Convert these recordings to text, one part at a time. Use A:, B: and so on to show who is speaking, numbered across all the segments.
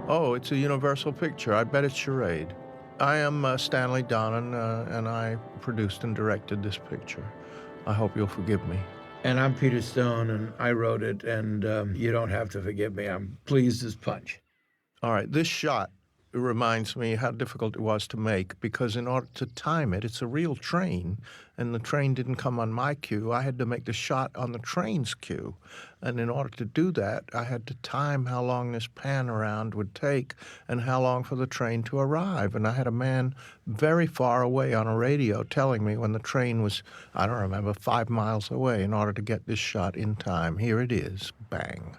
A: Oh, it's a Universal picture. I bet it's Charade. I am Stanley Donen, and I produced and directed this picture. I hope you'll forgive me.
B: And I'm Peter Stone, and I wrote it, and you don't have to forgive me. I'm pleased as punch.
A: All right, this shot reminds me how difficult it was to make, because in order to time it, it's a real train, and the train didn't come on my cue. I had to make the shot on the train's cue. And in order to do that, I had to time how long this pan around would take and how long for the train to arrive. And I had a man very far away on a radio telling me when the train was, I don't remember, 5 miles away in order to get this shot in time. Here it is. Bang.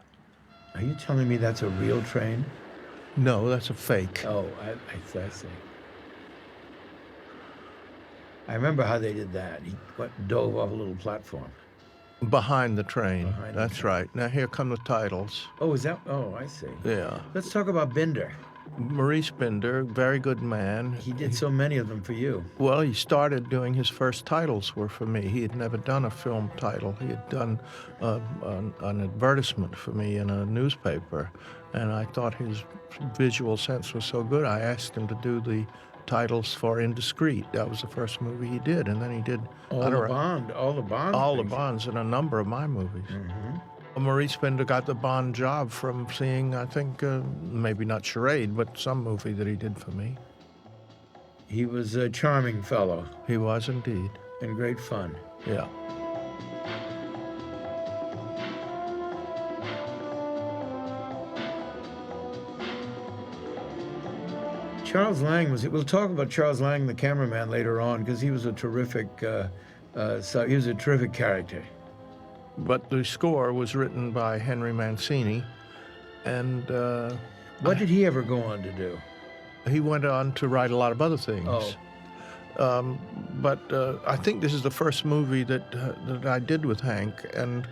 B: Are you telling me that's a real train?
A: No, that's a fake.
B: Oh, I see. I remember how they did that. He dove off a little platform.
A: Behind the train.
B: Behind the
A: That's
B: train.
A: right. Now here come the titles.
B: Oh, is that? Oh, I see.
A: Yeah.
B: Let's talk about Binder.
A: Maurice Binder, very good man.
B: He did so many of them for you.
A: Well, he started doing his first titles were for me. He had never done a film title. He had done an advertisement for me in a newspaper, and I thought his visual sense was so good, I asked him to do the titles for Indiscreet. That was the first movie he did, and then he did
B: all the Bonds
A: in a number of my movies.
B: Mm-hmm.
A: Maurice Binder got the Bond job from seeing, I think, maybe not Charade, but some movie that he did for me.
B: He was a charming fellow.
A: He was indeed.
B: And great fun.
A: Yeah.
B: Charles Lang we'll talk about Charles Lang, the cameraman, later on, because he was a terrific, he was a terrific character.
A: But the score was written by Henry Mancini, and
B: what did he ever go on to do?
A: He went on to write a lot of other things.
B: Oh.
A: But I think this is the first movie that I did with Hank, and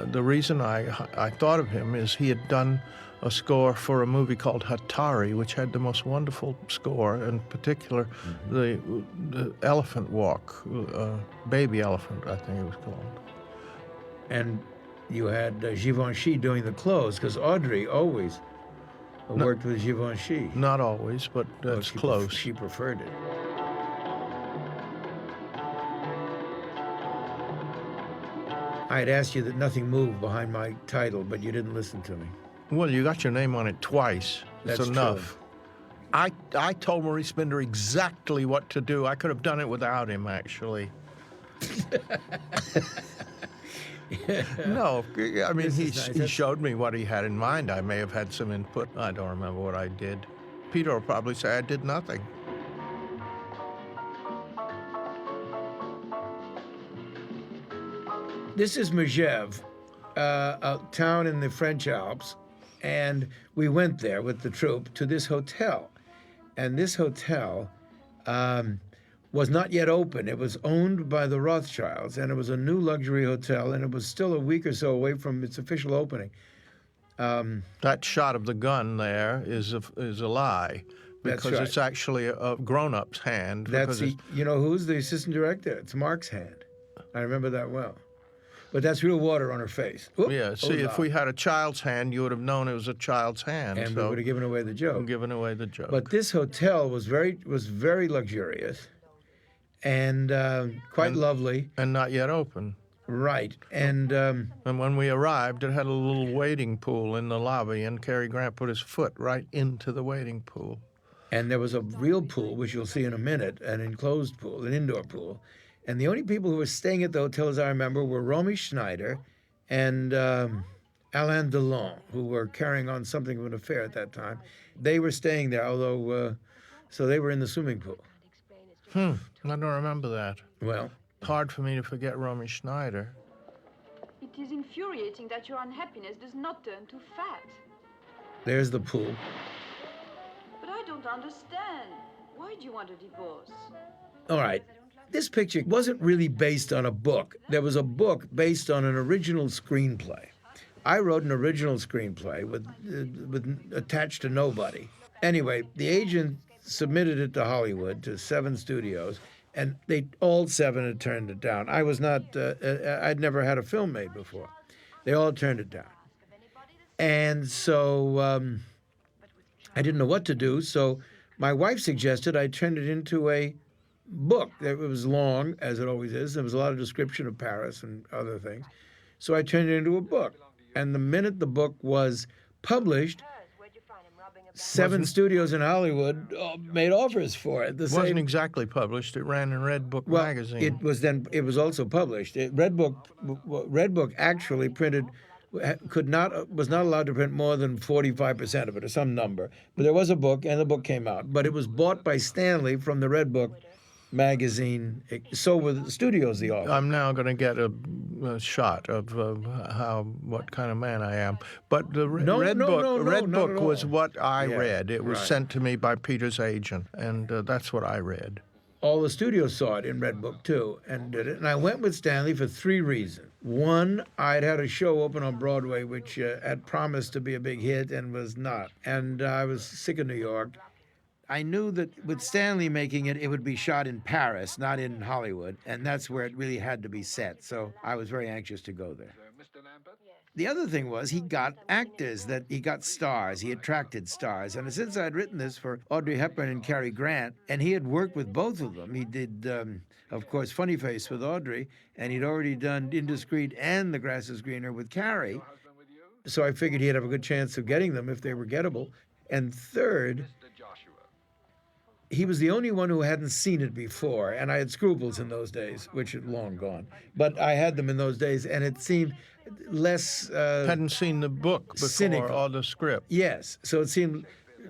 A: the reason I thought of him is he had done a score for a movie called Hatari, which had the most wonderful score, in particular the elephant walk, baby elephant, I think it was called.
B: And you had Givenchy doing the clothes, because Audrey always worked with Givenchy.
A: Not always, but it's close.
B: She preferred it. I had asked you that nothing moved behind my title, but you didn't listen to me.
A: Well, you got your name on it twice.
B: That's
A: it's enough.
B: True.
A: I told Maurice Binder exactly what to do. I could have done it without him, actually. No, I mean, he showed me what he had in mind. I may have had some input. I don't remember what I did. Peter will probably say I did nothing.
B: This is Megève, a town in the French Alps, and we went there with the troupe to this hotel. And this hotel was not yet open. It was owned by the Rothschilds, and it was a new luxury hotel, and it was still a week or so away from its official opening.
A: That shot of the gun there is a lie, because it's actually a grown-up's hand.
B: You know who's the assistant director? It's Marc's hand. I remember that well. But that's real water on her face. Oop,
A: yeah, see, if we had a child's hand, you would have known it was a child's hand.
B: And we would have given away the joke.
A: Given away the joke.
B: But this hotel was very luxurious and quite lovely.
A: And not yet open.
B: Right. And
A: when we arrived, it had a little wading pool in the lobby, and Cary Grant put his foot right into the wading pool.
B: And there was a real pool, which you'll see in a minute, an enclosed pool, an indoor pool. And the only people who were staying at the hotel, as I remember, were Romy Schneider and Alain Delon, who were carrying on something of an affair at that time. They were staying there, although, so they were in the swimming pool.
A: I don't remember that.
B: Well.
A: Hard for me to forget Romy Schneider.
C: It is infuriating that your unhappiness does not turn to fat.
B: There's the pool.
C: But I don't understand. Why do you want a divorce?
B: All right. This picture wasn't really based on a book. There was a book based on an original screenplay. I wrote an original screenplay with attached to nobody. Anyway, the agent submitted it to Hollywood, to 7 studios, and all 7 had turned it down. I was not, I'd never had a film made before. They all turned it down. And so I didn't know what to do, so my wife suggested I turn it into a book. It was long, as it always is. There was a lot of description of Paris and other things. So I turned it into a book. And the minute the book was published, 7 studios in Hollywood made offers for it.
A: It wasn't exactly published. It ran in Red Book magazine.
B: It was also published. Red Book actually printed was not allowed to print more than 45% of it or some number. But there was a book, and the book came out. But it was bought by Stanley from the Red Book magazine. So were the studios the offer.
A: I'm now going to get a shot of what kind of man I am. But the Red Book was what I read. It was sent to me by Peter's agent, and that's what I read.
B: All the studios saw it in Red Book, too, and did it. And I went with Stanley for 3 reasons. One, I'd had a show open on Broadway which had promised to be a big hit and was not. And I was sick of New York. I knew that with Stanley making it, it would be shot in Paris, not in Hollywood, and that's where it really had to be set. So I was very anxious to go there. The other thing was he got actors, that he got stars, he attracted stars. And since I'd written this for Audrey Hepburn and Cary Grant, and he had worked with both of them, he did, of course, Funny Face with Audrey, and he'd already done Indiscreet and The Grass is Greener with Cary. So I figured he'd have a good chance of getting them if they were gettable. And third, he was the only one who hadn't seen it before, and I had scruples in those days, which had long gone. But I had them in those days, and it seemed less
A: hadn't seen the book before
B: cynical.
A: Or the script.
B: Yes, so it seemed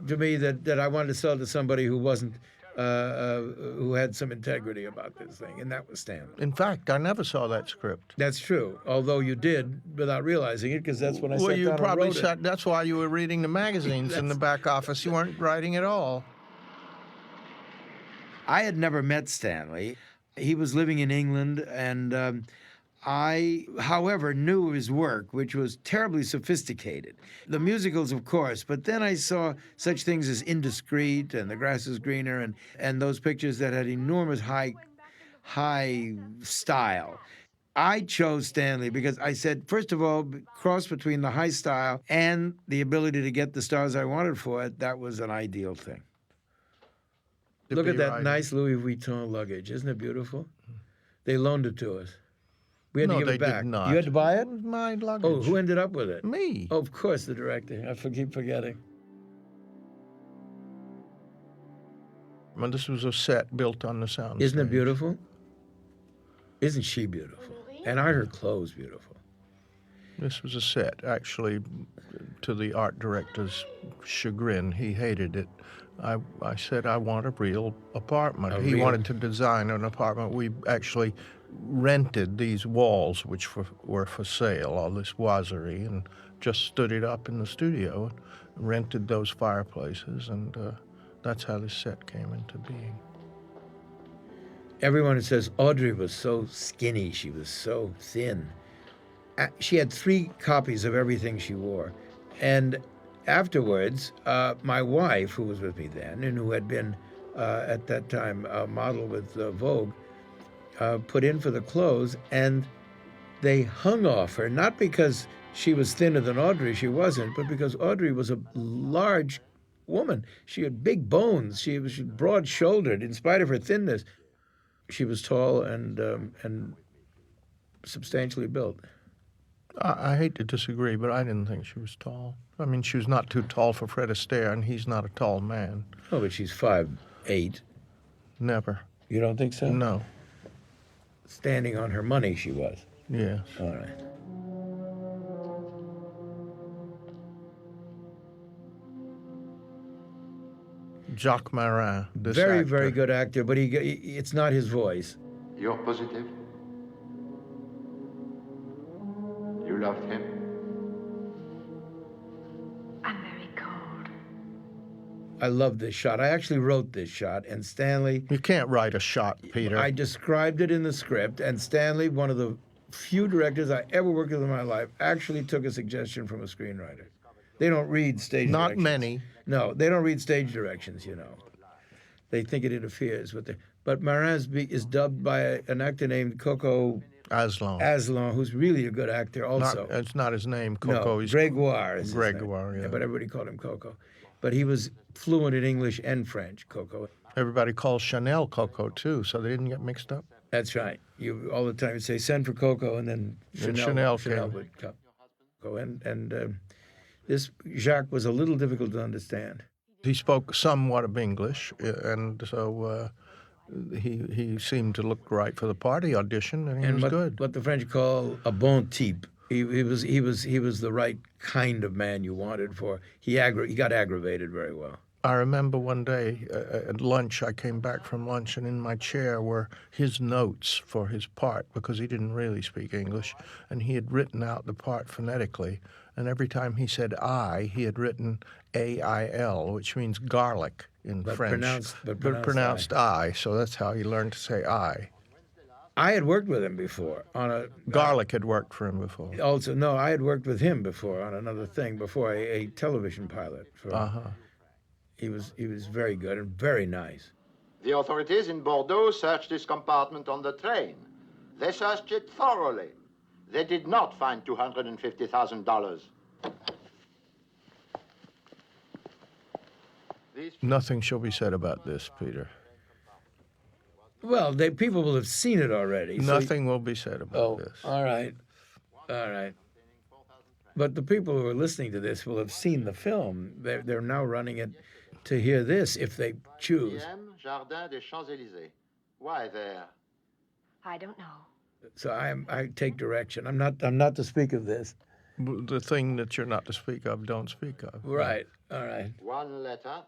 B: to me that I wanted to sell it to somebody who wasn't who had some integrity about this thing, and that was Stanley.
A: In fact, I never saw that script.
B: That's true, although you did without realizing it, because that's when I sat
A: you
B: down
A: probably
B: and wrote it.
A: That's why you were reading the magazines in the back office. You weren't writing at all.
B: I had never met Stanley. He was living in England, and I, however, knew his work, which was terribly sophisticated. The musicals, of course, but then I saw such things as Indiscreet and The Grass is Greener and those pictures that had enormous high style. I chose Stanley because I said, first of all, cross between the high style and the ability to get the stars I wanted for it, that was an ideal thing. Look at that nice Louis Vuitton luggage. Isn't it beautiful? They loaned it to us. We had to give it back.
A: Did not.
B: You had to buy it?
A: It was my luggage.
B: Oh, who ended up with it?
A: Me.
B: Oh, of course, the director. I keep forgetting.
A: Well, this was a set built on the sound
B: Isn't it
A: stage.
B: beautiful? Isn't she beautiful? And aren't her clothes beautiful?
A: This was a set, actually, to the art director's chagrin. He hated it. I said, I want a real apartment. He wanted to design an apartment. We actually rented these walls, which were for sale, all this boiserie, and just stood it up in the studio and rented those fireplaces, and that's how this set came into being.
B: Everyone who says Audrey was so skinny, she was so thin. She had 3 copies of everything she wore. And afterwards, my wife, who was with me then, and who had been, at that time, a model with Vogue, put in for the clothes, and they hung off her, not because she was thinner than Audrey, she wasn't, but because Audrey was a large woman. She had big bones. She was broad-shouldered, in spite of her thinness. She was tall and substantially built.
A: I hate to disagree, but I didn't think she was tall. I mean, she was not too tall for Fred Astaire, and he's not a tall man.
B: Oh, but she's 5'8".
A: Never.
B: You don't think so?
A: No.
B: Standing on her money, she was.
A: Yes.
B: All right.
A: Jacques Marin, this
B: Very,
A: actor.
B: very good actor, but it's not his voice.
D: You're positive? You loved him?
C: I'm very cold.
B: I love this shot. I actually wrote this shot, and Stanley...
A: You can't write a shot, Peter.
B: I described it in the script, and Stanley, one of the few directors I ever worked with in my life, actually took a suggestion from a screenwriter. They don't read stage
A: Not
B: directions.
A: many.
B: No, they don't read stage directions, you know. They think it interferes with the... But Marin is dubbed by an actor named Coco
A: Aslan.
B: who's really a good actor also.
A: It's not his name, Coco.
B: No, Gregoire is his name.
A: Gregoire, yeah.
B: But everybody called him Coco. but he was fluent in English and French, Coco.
A: Everybody calls Chanel Coco too, so they didn't get mixed up.
B: That's right. You all the time say, send for Coco, and then
A: Chanel came.
B: would come. And this Jacques was a little difficult to understand.
A: He spoke somewhat of English, and so he seemed to look right for the part. He auditioned, and he was good.
B: What the French call a bon type. He was the right kind of man you wanted for. He got aggravated very well.
A: I remember one day at lunch, I came back from lunch, and in my chair were his notes for his part, because he didn't really speak English, and he had written out the part phonetically, and every time he said I, he had written A-I-L, which means garlic in French, but pronounced I, so that's how he learned to say I.
B: I had worked with him before on a...
A: Garlic had worked for him before.
B: Also, no, I had worked with him before on another thing, before a television pilot. He was very good and very nice.
E: The authorities in Bordeaux searched this compartment on the train. They searched it thoroughly. They did not find $250,000.
A: Nothing shall be said about this, Peter.
B: Well, people will have seen it already.
A: Nothing will be said about this.
B: All right. But the people who are listening to this will have seen the film. They're now running it to hear this if they choose.
E: Behm, Jardin des Champs-Élysées. Why there?
C: I don't know.
B: So I take direction. I'm not to speak of this.
A: The thing that you're not to speak of, don't speak of.
B: Right. All right.
E: One letter,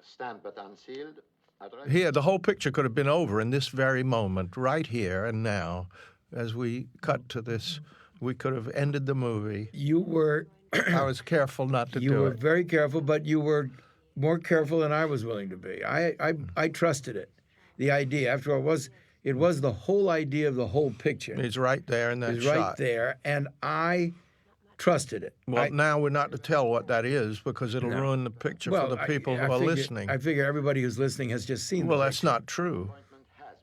E: stamped but unsealed. Address.
A: Here, the whole picture could have been over in this very moment, right here and now. As we cut to this, we could have ended the movie.
B: You were...
A: I was careful not to do it.
B: You were very careful, but you were more careful than I was willing to be. I trusted it. The idea, after all, it was the whole idea of the whole picture.
A: He's right there in that
B: He's
A: shot.
B: right there, and I trusted it.
A: Well, now we're not to tell what that is, because it'll ruin the picture for the people who are listening.
B: I figure everybody who's listening has just seen
A: Well,
B: the
A: that's
B: picture.
A: not true.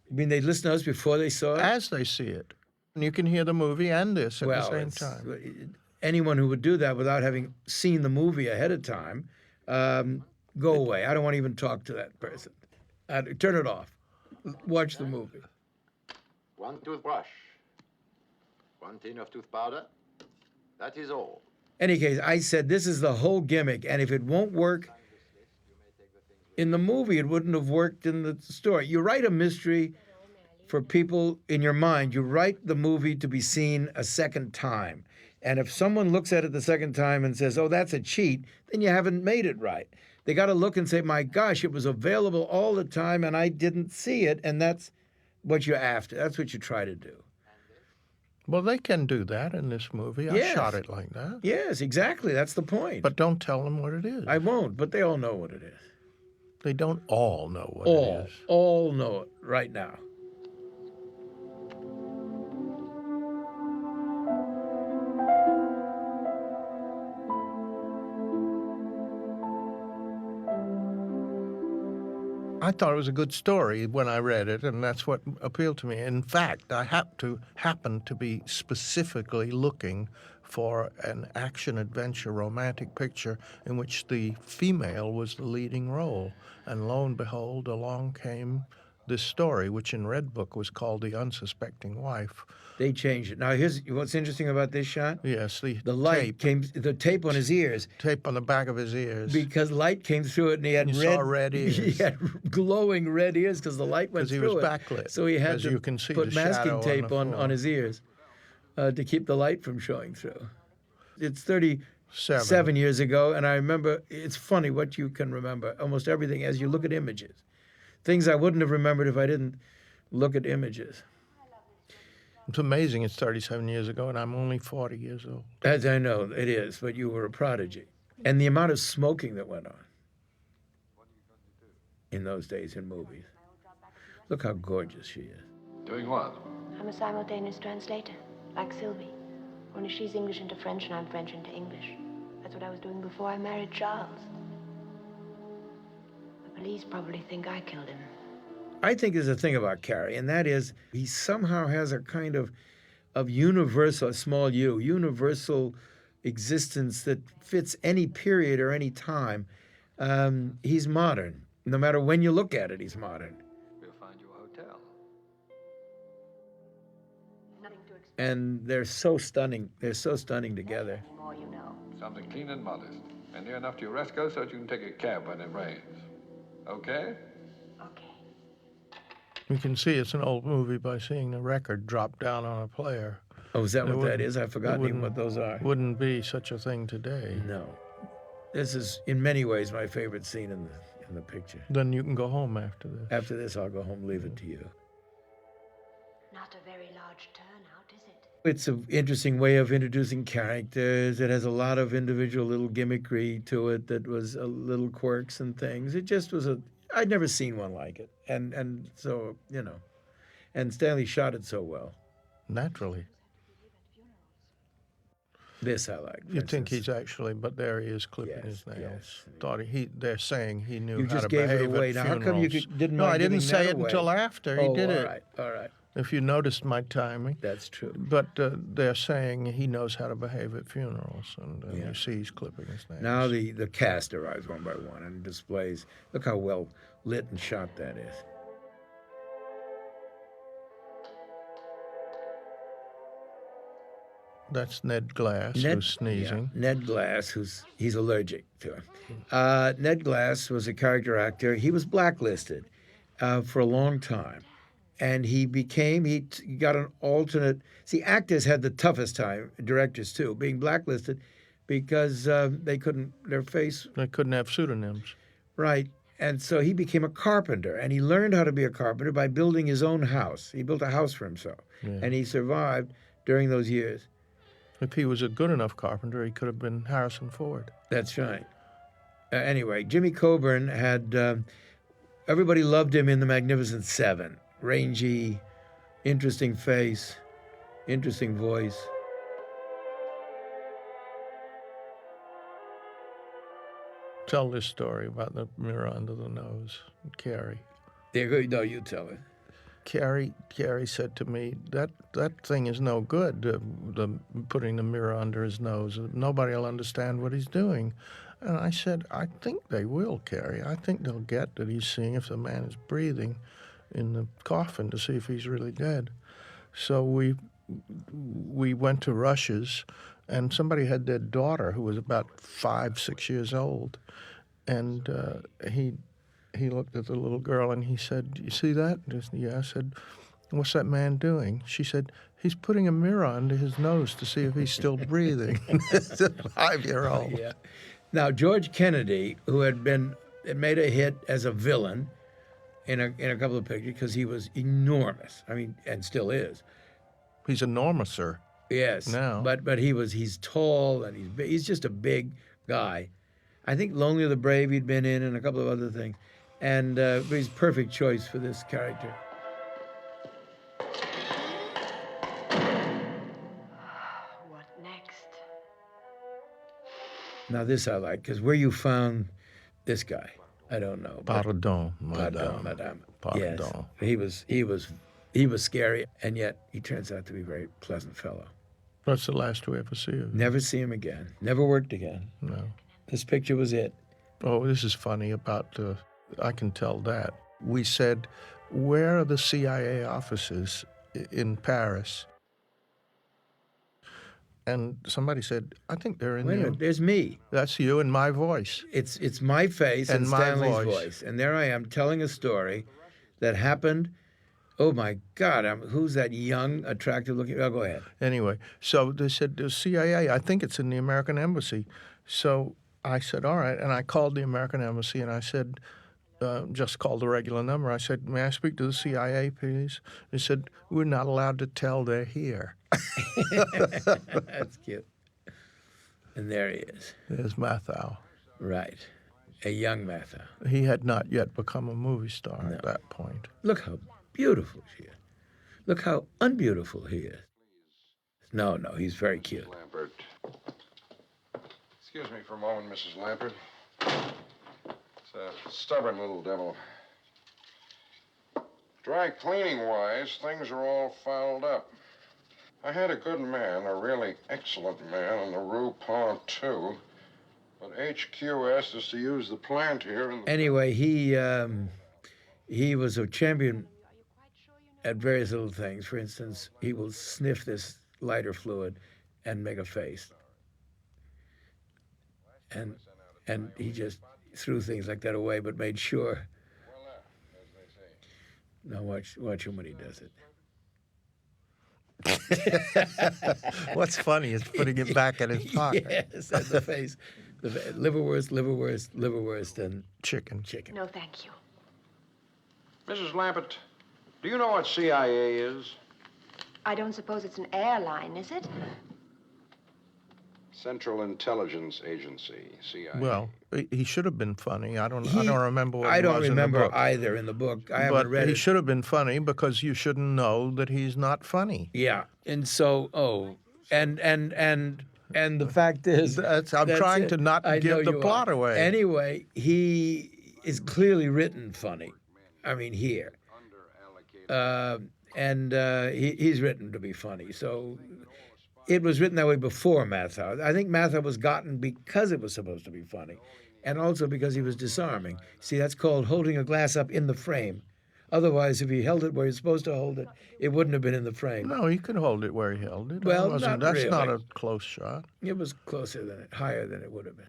B: You mean they listened to us before they saw it?
A: As they see it. And you can hear the movie and this at the same time.
B: Anyone who would do that without having seen the movie ahead of time, go away. I don't want to even talk to that person. Turn it off. Watch the movie.
E: One toothbrush. One tin of tooth powder. That is all.
B: Any case, I said this is the whole gimmick, and if it won't work in the movie, it wouldn't have worked in the story. You write a mystery for people in your mind. You write the movie to be seen a second time. And if someone looks at it the second time and says, oh, that's a cheat, then you haven't made it right. They got to look and say, my gosh, it was available all the time and I didn't see it. And that's what you're after. That's what you try to do.
A: Well, they can do that in this movie. I
B: Yes.
A: shot it like that.
B: Yes, exactly. That's the point.
A: But don't tell them what it is.
B: I won't, but they all know what it is.
A: They don't all know what it is.
B: All know it right now.
A: I thought it was a good story when I read it, and that's what appealed to me. In fact, I happened to be specifically looking for an action-adventure romantic picture in which the female was the leading role. And lo and behold, along came this story, which in Red Book was called The Unsuspecting Wife.
B: They changed it. Now, here's what's interesting about this shot.
A: Yes, the
B: light the tape on his ears.
A: Tape on the back of his ears.
B: Because light came through it, and he had
A: saw red ears.
B: He had glowing red ears because the light went through it.
A: Because he was backlit.
B: So he had
A: as
B: to
A: you can see,
B: put
A: the
B: masking
A: shadow
B: tape
A: on
B: on his ears to keep the light from showing through. It's 37 years ago, and I remember, it's funny what you can remember, almost everything as you look at images. Things I wouldn't have remembered if I didn't look at images.
A: It's amazing it's 37 years ago, and I'm only 40 years old.
B: As I know, it is, but you were a prodigy. And the amount of smoking that went on in those days in movies. Look how gorgeous she is.
D: Doing what?
F: I'm a simultaneous translator, like Sylvie. Only she's English into French and I'm French into English. That's what I was doing before I married Charles. The police probably think I killed him.
B: I think there's a thing about Carrie, and that is he somehow has a kind of universal, small universal existence that fits any period or any time. He's modern. No matter when you look at it, he's modern.
G: We'll find you a hotel.
F: Nothing to explain
B: And they're so stunning. They're so stunning together.
F: anymore, you know.
G: Something clean and modest, and near enough to your rest go so that you can take a cab when it rains. Okay?
F: Okay.
A: You can see it's an old movie by seeing the record drop down on a player.
B: Oh, is that
A: It
B: what that
A: wouldn't-
B: is? I've
A: it
B: forgotten even what
A: wouldn't-
B: those are.
A: Wouldn't be such a thing today.
B: No. This is, in many ways, my favorite scene in the picture.
A: Then you can go home after this.
B: After this, I'll go home, leave it to you.
F: Not a very large turnout, is it?
B: It's an interesting way of introducing characters. It has a lot of individual little gimmickry to it that was little quirks and things. It just was I'd never seen one like it. And so, you know, and Stanley shot it so well.
A: Naturally.
B: This I like.
A: You think he's actually, but there he is clipping
B: Yes,
A: his nails.
B: yes.
A: Thought they're saying he knew
B: You
A: how
B: just
A: to
B: gave it
A: behave
B: away.
A: at
B: Now, how come you
A: funerals.
B: didn't
A: No,
B: mind
A: I didn't
B: giving
A: say
B: that
A: it until
B: away?
A: after he did it.
B: All right.
A: If you noticed my timing.
B: That's true.
A: But they're saying he knows how to behave at funerals, and
B: Yeah.
A: you see he's clipping his nails.
B: Now the cast arrives one by one and displays. Look how well lit and shot that is.
A: That's Ned Glass who's sneezing.
B: Yeah, Ned Glass, he's allergic to him. Ned Glass was a character actor. He was blacklisted for a long time, and he got an alternate. See, actors had the toughest time, directors too, being blacklisted because they couldn't
A: They couldn't have pseudonyms.
B: right. And so he became a carpenter, and he learned how to be a carpenter by building his own house. He built a house for himself, and he survived during those years.
A: If he was a good enough carpenter, he could have been Harrison Ford.
B: That's right. Anyway, Jimmy Coburn had, everybody loved him in The Magnificent Seven. Rangy, interesting face, interesting voice.
A: Tell this story about the mirror under the nose. Carrie.
B: No, you tell it.
A: Carrie said to me, that thing is no good, the putting the mirror under his nose. Nobody will understand what he's doing. And I said, I think they will, Carrie. I think they'll get that he's seeing if the man is breathing in the coffin to see if he's really dead. So we went to Rush's, and somebody had their daughter who was about 5, 6 years old. And he looked at the little girl and he said, "You see that?" Yeah. I said, "What's that man doing?" She said, "He's putting a mirror under his nose to see if he's still breathing." It's a 5-year-old.
B: Yeah. Now, George Kennedy, who had made a hit as a villain in a couple of pictures because he was enormous. I mean, and still is.
A: He's enormouser.
B: Yes.
A: Now.
B: But he's tall and he's big. He's just a big guy. I think Lonely of the Brave he'd been in and a couple of other things. And he's perfect choice for this character.
F: What next?
B: Now this I like, because where you found this guy, I don't know. but-
A: Pardon,
B: Pardon,
A: madame.
B: madame.
A: Pardon.
B: Yes. He was scary, and yet he turns out to be a very pleasant fellow.
A: That's the last we ever see of him.
B: Never see him again. Never worked again.
A: No.
B: This picture was it.
A: Oh, this is funny about I can tell that. We said, where are the CIA offices in Paris? And somebody said, I think they're in
B: Wait a
A: there.
B: minute, there's me.
A: That's you and my voice.
B: It's my face and
A: And my
B: Stanley's
A: voice.
B: voice. And there I am telling a story that happened. Oh my God, who's that young, attractive looking? Oh, go ahead.
A: Anyway, so they said, the CIA, I think it's in the American Embassy. So I said, all right. And I called the American Embassy and I said, just called the regular number. I said, may I speak to the CIA, please? They said, we're not allowed to tell they're here.
B: That's cute. And there he is.
A: There's Mathau.
B: Right. A young Martha.
A: He had not yet become a movie star at that point.
B: Look how beautiful she is. Look how unbeautiful he is. No, he's very cute.
D: Lampert. Excuse me for a moment, Mrs. Lampert. It's a stubborn little devil. Dry cleaning-wise, things are all fouled up. I had a good man, a really excellent man, in the Rue Pontoux. But HQ asked us to use the plant here. And
B: Anyway, he was a champion at various little things. For instance, he will sniff this lighter fluid and make a face. And he just threw things like that away, but made sure. Now watch him when he does it.
A: What's funny is putting it back in his pocket.
B: Yes, and the face. Liverwurst, and
A: Chicken.
F: No, thank you.
D: Mrs. Lampert, do you know what CIA is?
F: I don't suppose it's an airline, is it?
D: Central Intelligence Agency, CIA.
A: Well, he should have been funny. I don't remember what
B: I
A: he
B: don't
A: was
B: remember
A: in the book.
B: either in the book. I
A: But
B: haven't read
A: he
B: it.
A: should have been funny because you shouldn't know that he's not funny.
B: Yeah, and so and the fact is,
A: I'm
B: that's
A: trying
B: it.
A: to not
B: I know
A: give the
B: you
A: plot
B: are.
A: away.
B: Anyway, he is clearly written funny. I mean, here, he's written to be funny. So it was written that way before Mathau. I think Mathau was gotten because it was supposed to be funny, and also because he was disarming. See, that's called holding a glass up in the frame. Otherwise, if he held it where he's supposed to hold it, it wouldn't have been in the frame.
A: No, he could hold it where he held it.
B: Well,
A: That wasn't-
B: not
A: that's not
B: really.
A: a close shot.
B: It was higher than it would have been.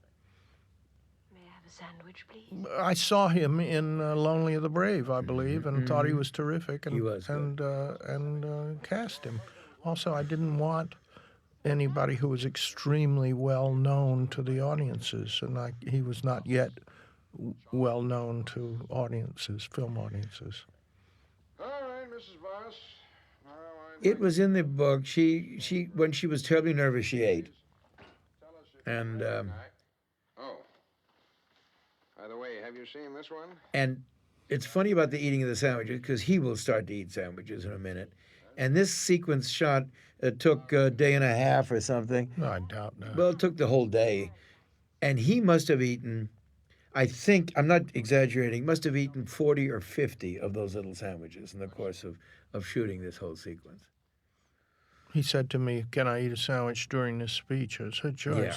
F: May I have a sandwich, please?
A: I saw him in Lonely of the Brave, I believe, and thought he was terrific, and
B: He was good.
A: and cast him. Also, I didn't want anybody who was extremely well known to the audiences, and he was not yet well known to audiences, film audiences.
D: All right, Mrs. Voss.
B: It was in the book. She when she was terribly nervous, she ate. And
D: Oh. By the way, have you seen this one?
B: and it's funny about the eating of the sandwiches because he will start to eat sandwiches in a minute. And this sequence shot took a day and a half or something.
A: No, I doubt that.
B: Well, it took the whole day. And he must have eaten, I think, I'm not exaggerating, must have eaten 40 or 50 of those little sandwiches in the course of shooting this whole sequence.
A: He said to me, "Can I eat a sandwich during this speech?" I said, "Sure."
B: Yeah.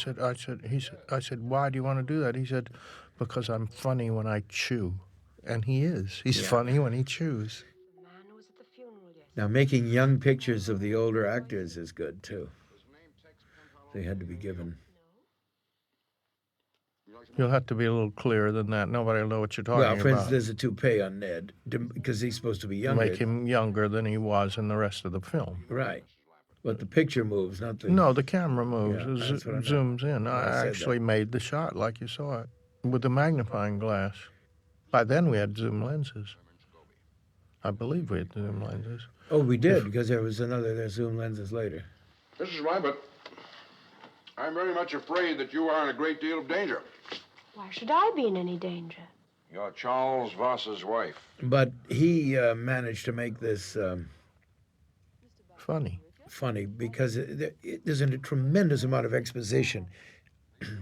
A: I said, "Why do you want to do that?" He said, "Because I'm funny when I chew," and he is. He's funny when he chews.
F: The man who was at the funeral yesterday.
B: Now, making young pictures of the older actors is good, too. They had to be given.
A: You'll have to be a little clearer than that. Nobody will know what you're talking
B: Well, for
A: about.
B: instance, there's a toupee on Ned because he's supposed to be younger.
A: Make him younger than he was in the rest of the film.
B: Right. But the picture moves, not the...
A: No, the camera moves.
B: Yeah,
A: It
B: that's what I meant.
A: zooms in.
B: I
A: I
B: said
A: actually made the shot like you saw it with the magnifying glass. By then we had zoom lenses. I believe we had zoom lenses.
B: Oh, we did, because there's zoom lenses later.
D: Mrs. Lambert, I'm very much afraid that you are in a great deal of danger.
F: Why should I be in any danger?
D: You're Charles Voss's wife.
B: But he managed to make this
A: Funny.
B: funny because there's a tremendous amount of exposition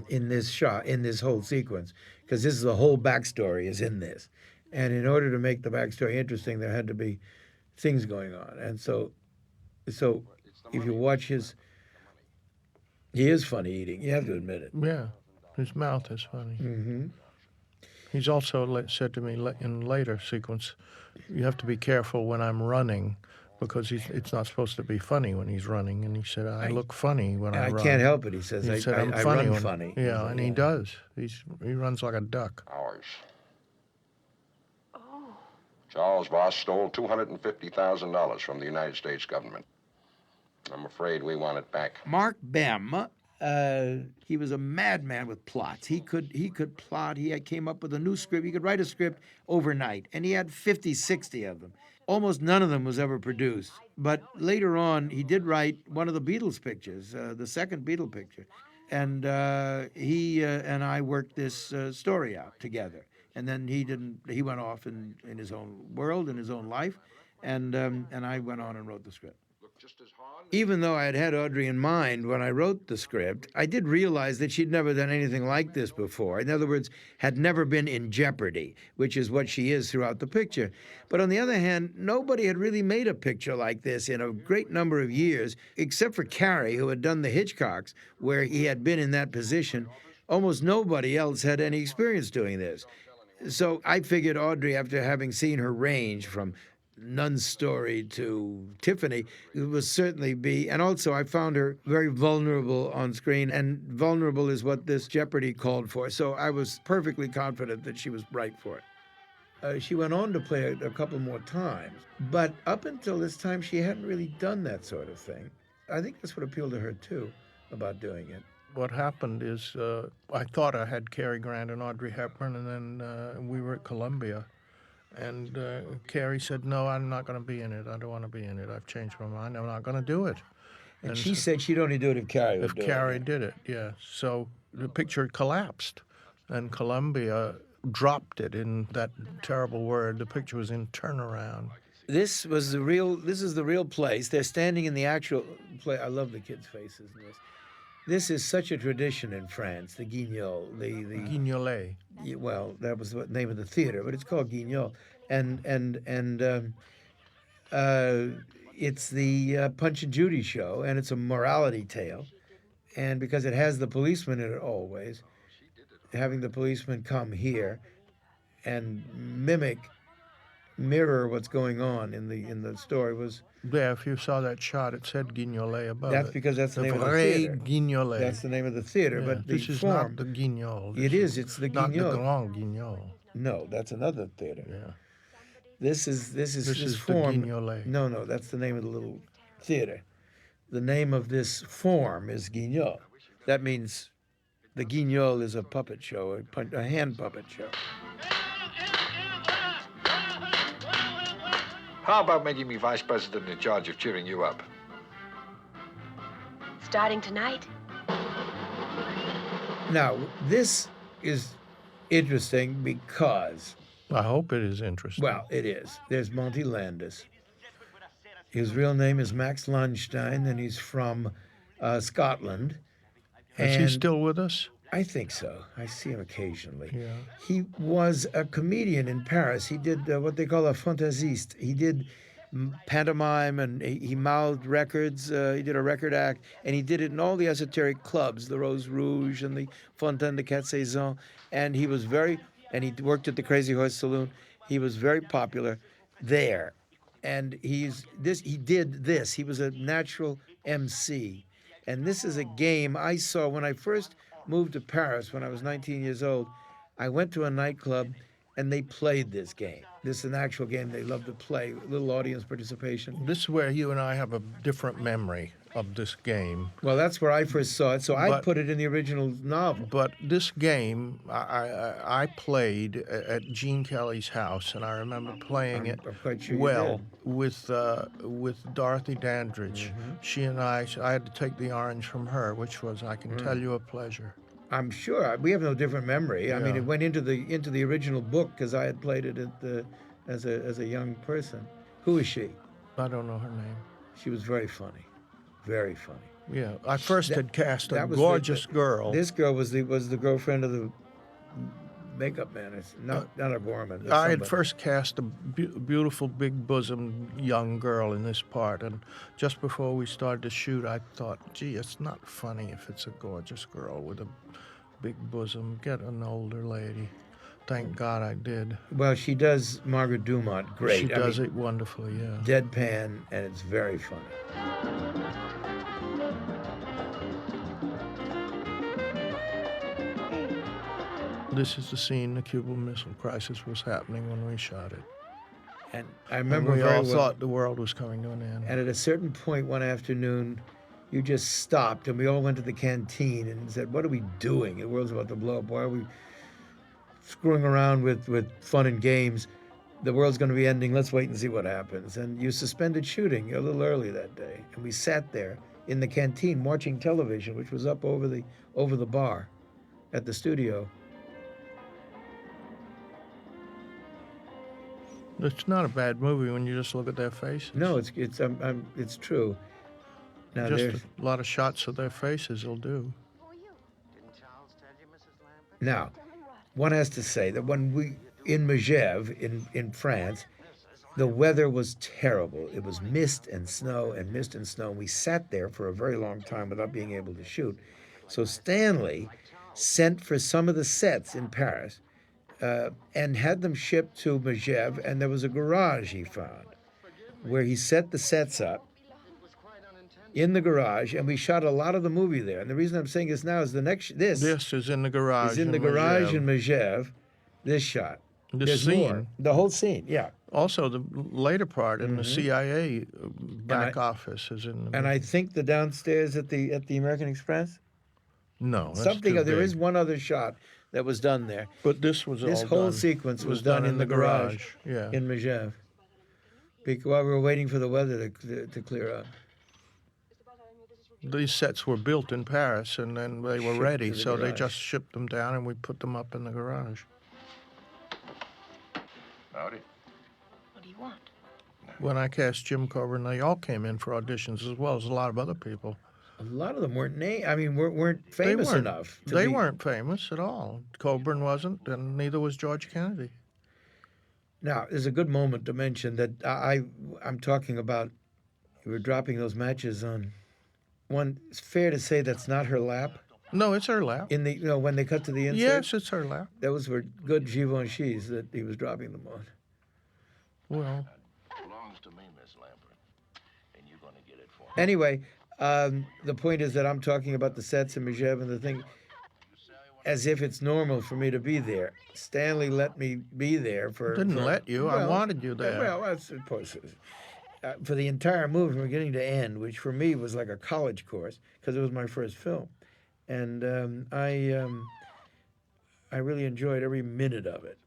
B: in this shot, in this whole sequence, because this is the whole backstory is in this. And in order to make the backstory interesting, there had to be things going on. And so if you watch he is funny eating. You have to admit it.
A: Yeah, his mouth is funny.
B: Mm-hmm.
A: He's also said to me in later sequence, "You have to be careful when I'm running, because it's not supposed to be funny when he's running." And he said, "I look funny when I run."
B: I can't help it, he says.
A: He said, "I'm
B: I
A: funny
B: run funny.
A: Yeah, and he does. He runs like a duck.
D: Ours.
F: Oh,
D: Charles Voss stole $250,000 from the United States government. I'm afraid we want it back.
B: Marc Behm, he was a madman with plots. He could plot. He came up with a new script. He could write a script overnight, and he had 50, 60 of them. Almost none of them was ever produced. But later on, he did write one of the Beatles pictures, the second Beatle picture. And he and I worked this story out together. And then he went off in his own world, in his own life, and I went on and wrote the script.
D: Just as hard.
B: Even though I had Audrey in mind when I wrote the script, I did realize that she'd never done anything like this before. In other words, had never been in jeopardy, which is what she is throughout the picture. But on the other hand, nobody had really made a picture like this in a great number of years, except for Carey, who had done the Hitchcocks, where he had been in that position. almost nobody else had any experience doing this. So I figured Audrey, after having seen her range from Nun's Story to Tiffany, it would certainly be. And also, I found her very vulnerable on screen, and vulnerable is what this Jeopardy called for. So I was perfectly confident that she was right for it. She went on to play a couple more times, but up until this time, she hadn't really done that sort of thing. I think that's what appealed to her, too, about doing it.
A: What happened is I thought I had Cary Grant and Audrey Hepburn, and then we were at Columbia. And Cary said, no, I'm not going to be in it. I don't want to be in it. I've changed my mind. I'm not going to do it.
B: And she said she'd only do it if Cary would do it.
A: If Cary did it, yeah. So the picture collapsed, and Columbia dropped it in that terrible word. The picture was in turnaround.
B: This is the real place. They're standing in the actual play. I love the kids' faces in this. This is such a tradition in France, the Guignol.
A: Guignolet.
B: Well, that was the name of the theater, but it's called Guignol. And it's the Punch and Judy show, and it's a morality tale. And because it has the policeman in it always, having the policeman come here and mirror what's going on in the story was.
A: Yeah, if you saw that shot, it said Guignolet above
B: That's
A: it.
B: because that's the name of the
A: vrai
B: theater.
A: Guignolet.
B: That's the name of the theater,
A: Yeah,
B: but the
A: this is
B: form.
A: not the Guignol.
B: It's the
A: not
B: Guignol.
A: the Grand Guignol.
B: No, that's another theater.
A: Yeah.
B: This is
A: the
B: form.
A: Guignolet.
B: No, that's the name of the little theater. The name of this form is Guignol. That means the Guignol is a puppet show, a hand puppet show.
G: How about making me vice president in charge of cheering you up?
F: Starting tonight?
B: Now, this is interesting because,
A: I hope it is interesting.
B: well, it is. There's Monty Landis. His real name is Max Landstein, and he's from Scotland.
A: Is he
B: And
A: still with us?
B: I think so. I see him occasionally.
A: Yeah.
B: He was a comedian in Paris. He did what they call a fantaisiste. He did pantomime, and he mouthed records. He did a record act, and he did it in all the esoteric clubs, the Rose Rouge and the Fontaine de Quatre Saisons. And he worked at the Crazy Horse Saloon. He was very popular there. And he did this. He was a natural MC. And this is a game I saw when I first moved to Paris when I was 19 years old. I went to a nightclub and they played this game. This is an actual game they love to play, little audience participation.
A: This is where you and I have a different memory of this game.
B: Well, that's where I first saw it, so I
A: But-
B: put it in the original novel.
A: But this game, I played at Gene Kelly's house, and I remember playing it
B: I'm quite sure you
A: well
B: did.
A: with Dorothy Dandridge.
B: Mm-hmm.
A: She and I had to take the orange from her, which was, I can tell you, a pleasure.
B: I'm sure we have no different memory. I mean,
A: Yeah.
B: it went into the original book because I had played it as a young person. Who is she?
A: I don't know her name.
B: She was very funny, very funny.
A: Yeah, I first had cast a
B: That was
A: gorgeous girl.
B: This girl was the girlfriend of the makeup man. It's not a Gorman. but
A: I had
B: somebody.
A: first cast a beautiful, big-bosomed young girl in this part, and just before we started to shoot, I thought, gee, it's not funny if it's a gorgeous girl with a big bosom. Get an older lady. Thank God I did.
B: Well, she does Margaret Dumont great.
A: She does it wonderfully, yeah.
B: Deadpan, and it's very funny.
A: This is the scene the Cuban Missile Crisis was happening when we shot it.
B: And I
A: And
B: remember
A: we
B: very
A: all
B: well.
A: thought the world was coming to an end.
B: And at a certain point one afternoon, you just stopped, and we all went to the canteen and said, "What are we doing? The world's about to blow up. Why are we screwing around with fun and games? The world's going to be ending. Let's wait and see what happens." And you suspended shooting a little early that day, and we sat there in the canteen watching television, which was up over the bar at the studio.
A: It's not a bad movie when you just look at their faces.
B: No, it's true. Now
A: Just
B: there's
A: a lot of shots of their faces will do.
B: now, one has to say that when we in Megève in France, the weather was terrible. It was mist and snow and mist and snow. We sat there for a very long time without being able to shoot. So Stanley sent for some of the sets in Paris and had them shipped to Behm, and there was a garage he found where he set the sets up in the garage, and we shot a lot of the movie there. And the reason I'm saying this now is this
A: is in the garage.
B: is in the garage in Behm, this shot.
A: The
B: There's more.
A: scene.
B: The whole scene, yeah.
A: Also, the later part in the CIA back office is in.
B: And I think the downstairs at the American Express.
A: No, that's
B: Something.
A: too
B: There
A: big.
B: is one other shot that was done there.
A: But this was
B: This
A: all
B: whole
A: done.
B: sequence
A: It
B: was done in the garage.
A: Yeah.
B: In Behm. While we were waiting for the weather to clear up.
A: These sets were built in Paris, and then they were
B: Shipped
A: ready,
B: to the
A: so they
B: garage.
A: just shipped them down, and we put them up in the garage.
D: Howdy.
F: What do you want?
A: When I cast Jim Coburn, they all came in for auditions, as well as a lot of other people.
B: A lot of them weren't weren't famous
A: they weren't,
B: enough.
A: They weren't famous at all. Coburn wasn't, and neither was George Kennedy.
B: Now, there's a good moment to mention that I'm talking about. We were dropping those matches on. One, it's fair to say that's not her lap.
A: No, it's her lap.
B: In the when they cut to the insert.
A: Yes, it's her lap.
B: Those were good Givenchy's that he was dropping them on.
A: Well,
D: Belongs to me, Miss Lambert. And you're going to get it for me.
B: Anyway, the point is that I'm talking about the sets in Behm and the thing, as if it's normal for me to be there. Stanley let me be there for.
A: Didn't let you. I wanted you there.
B: Well, I suppose for the entire movie from beginning to end, which for me was like a college course because it was my first film, and I really enjoyed every minute of it,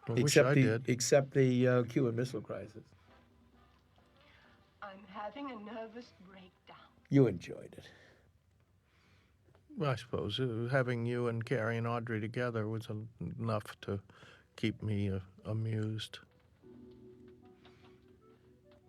A: I wish I did.
B: except the Cuban Missile Crisis.
C: I'm having a nervous breakdown.
B: You enjoyed it.
A: I suppose having you and Carrie and Audrey together was enough to keep me amused.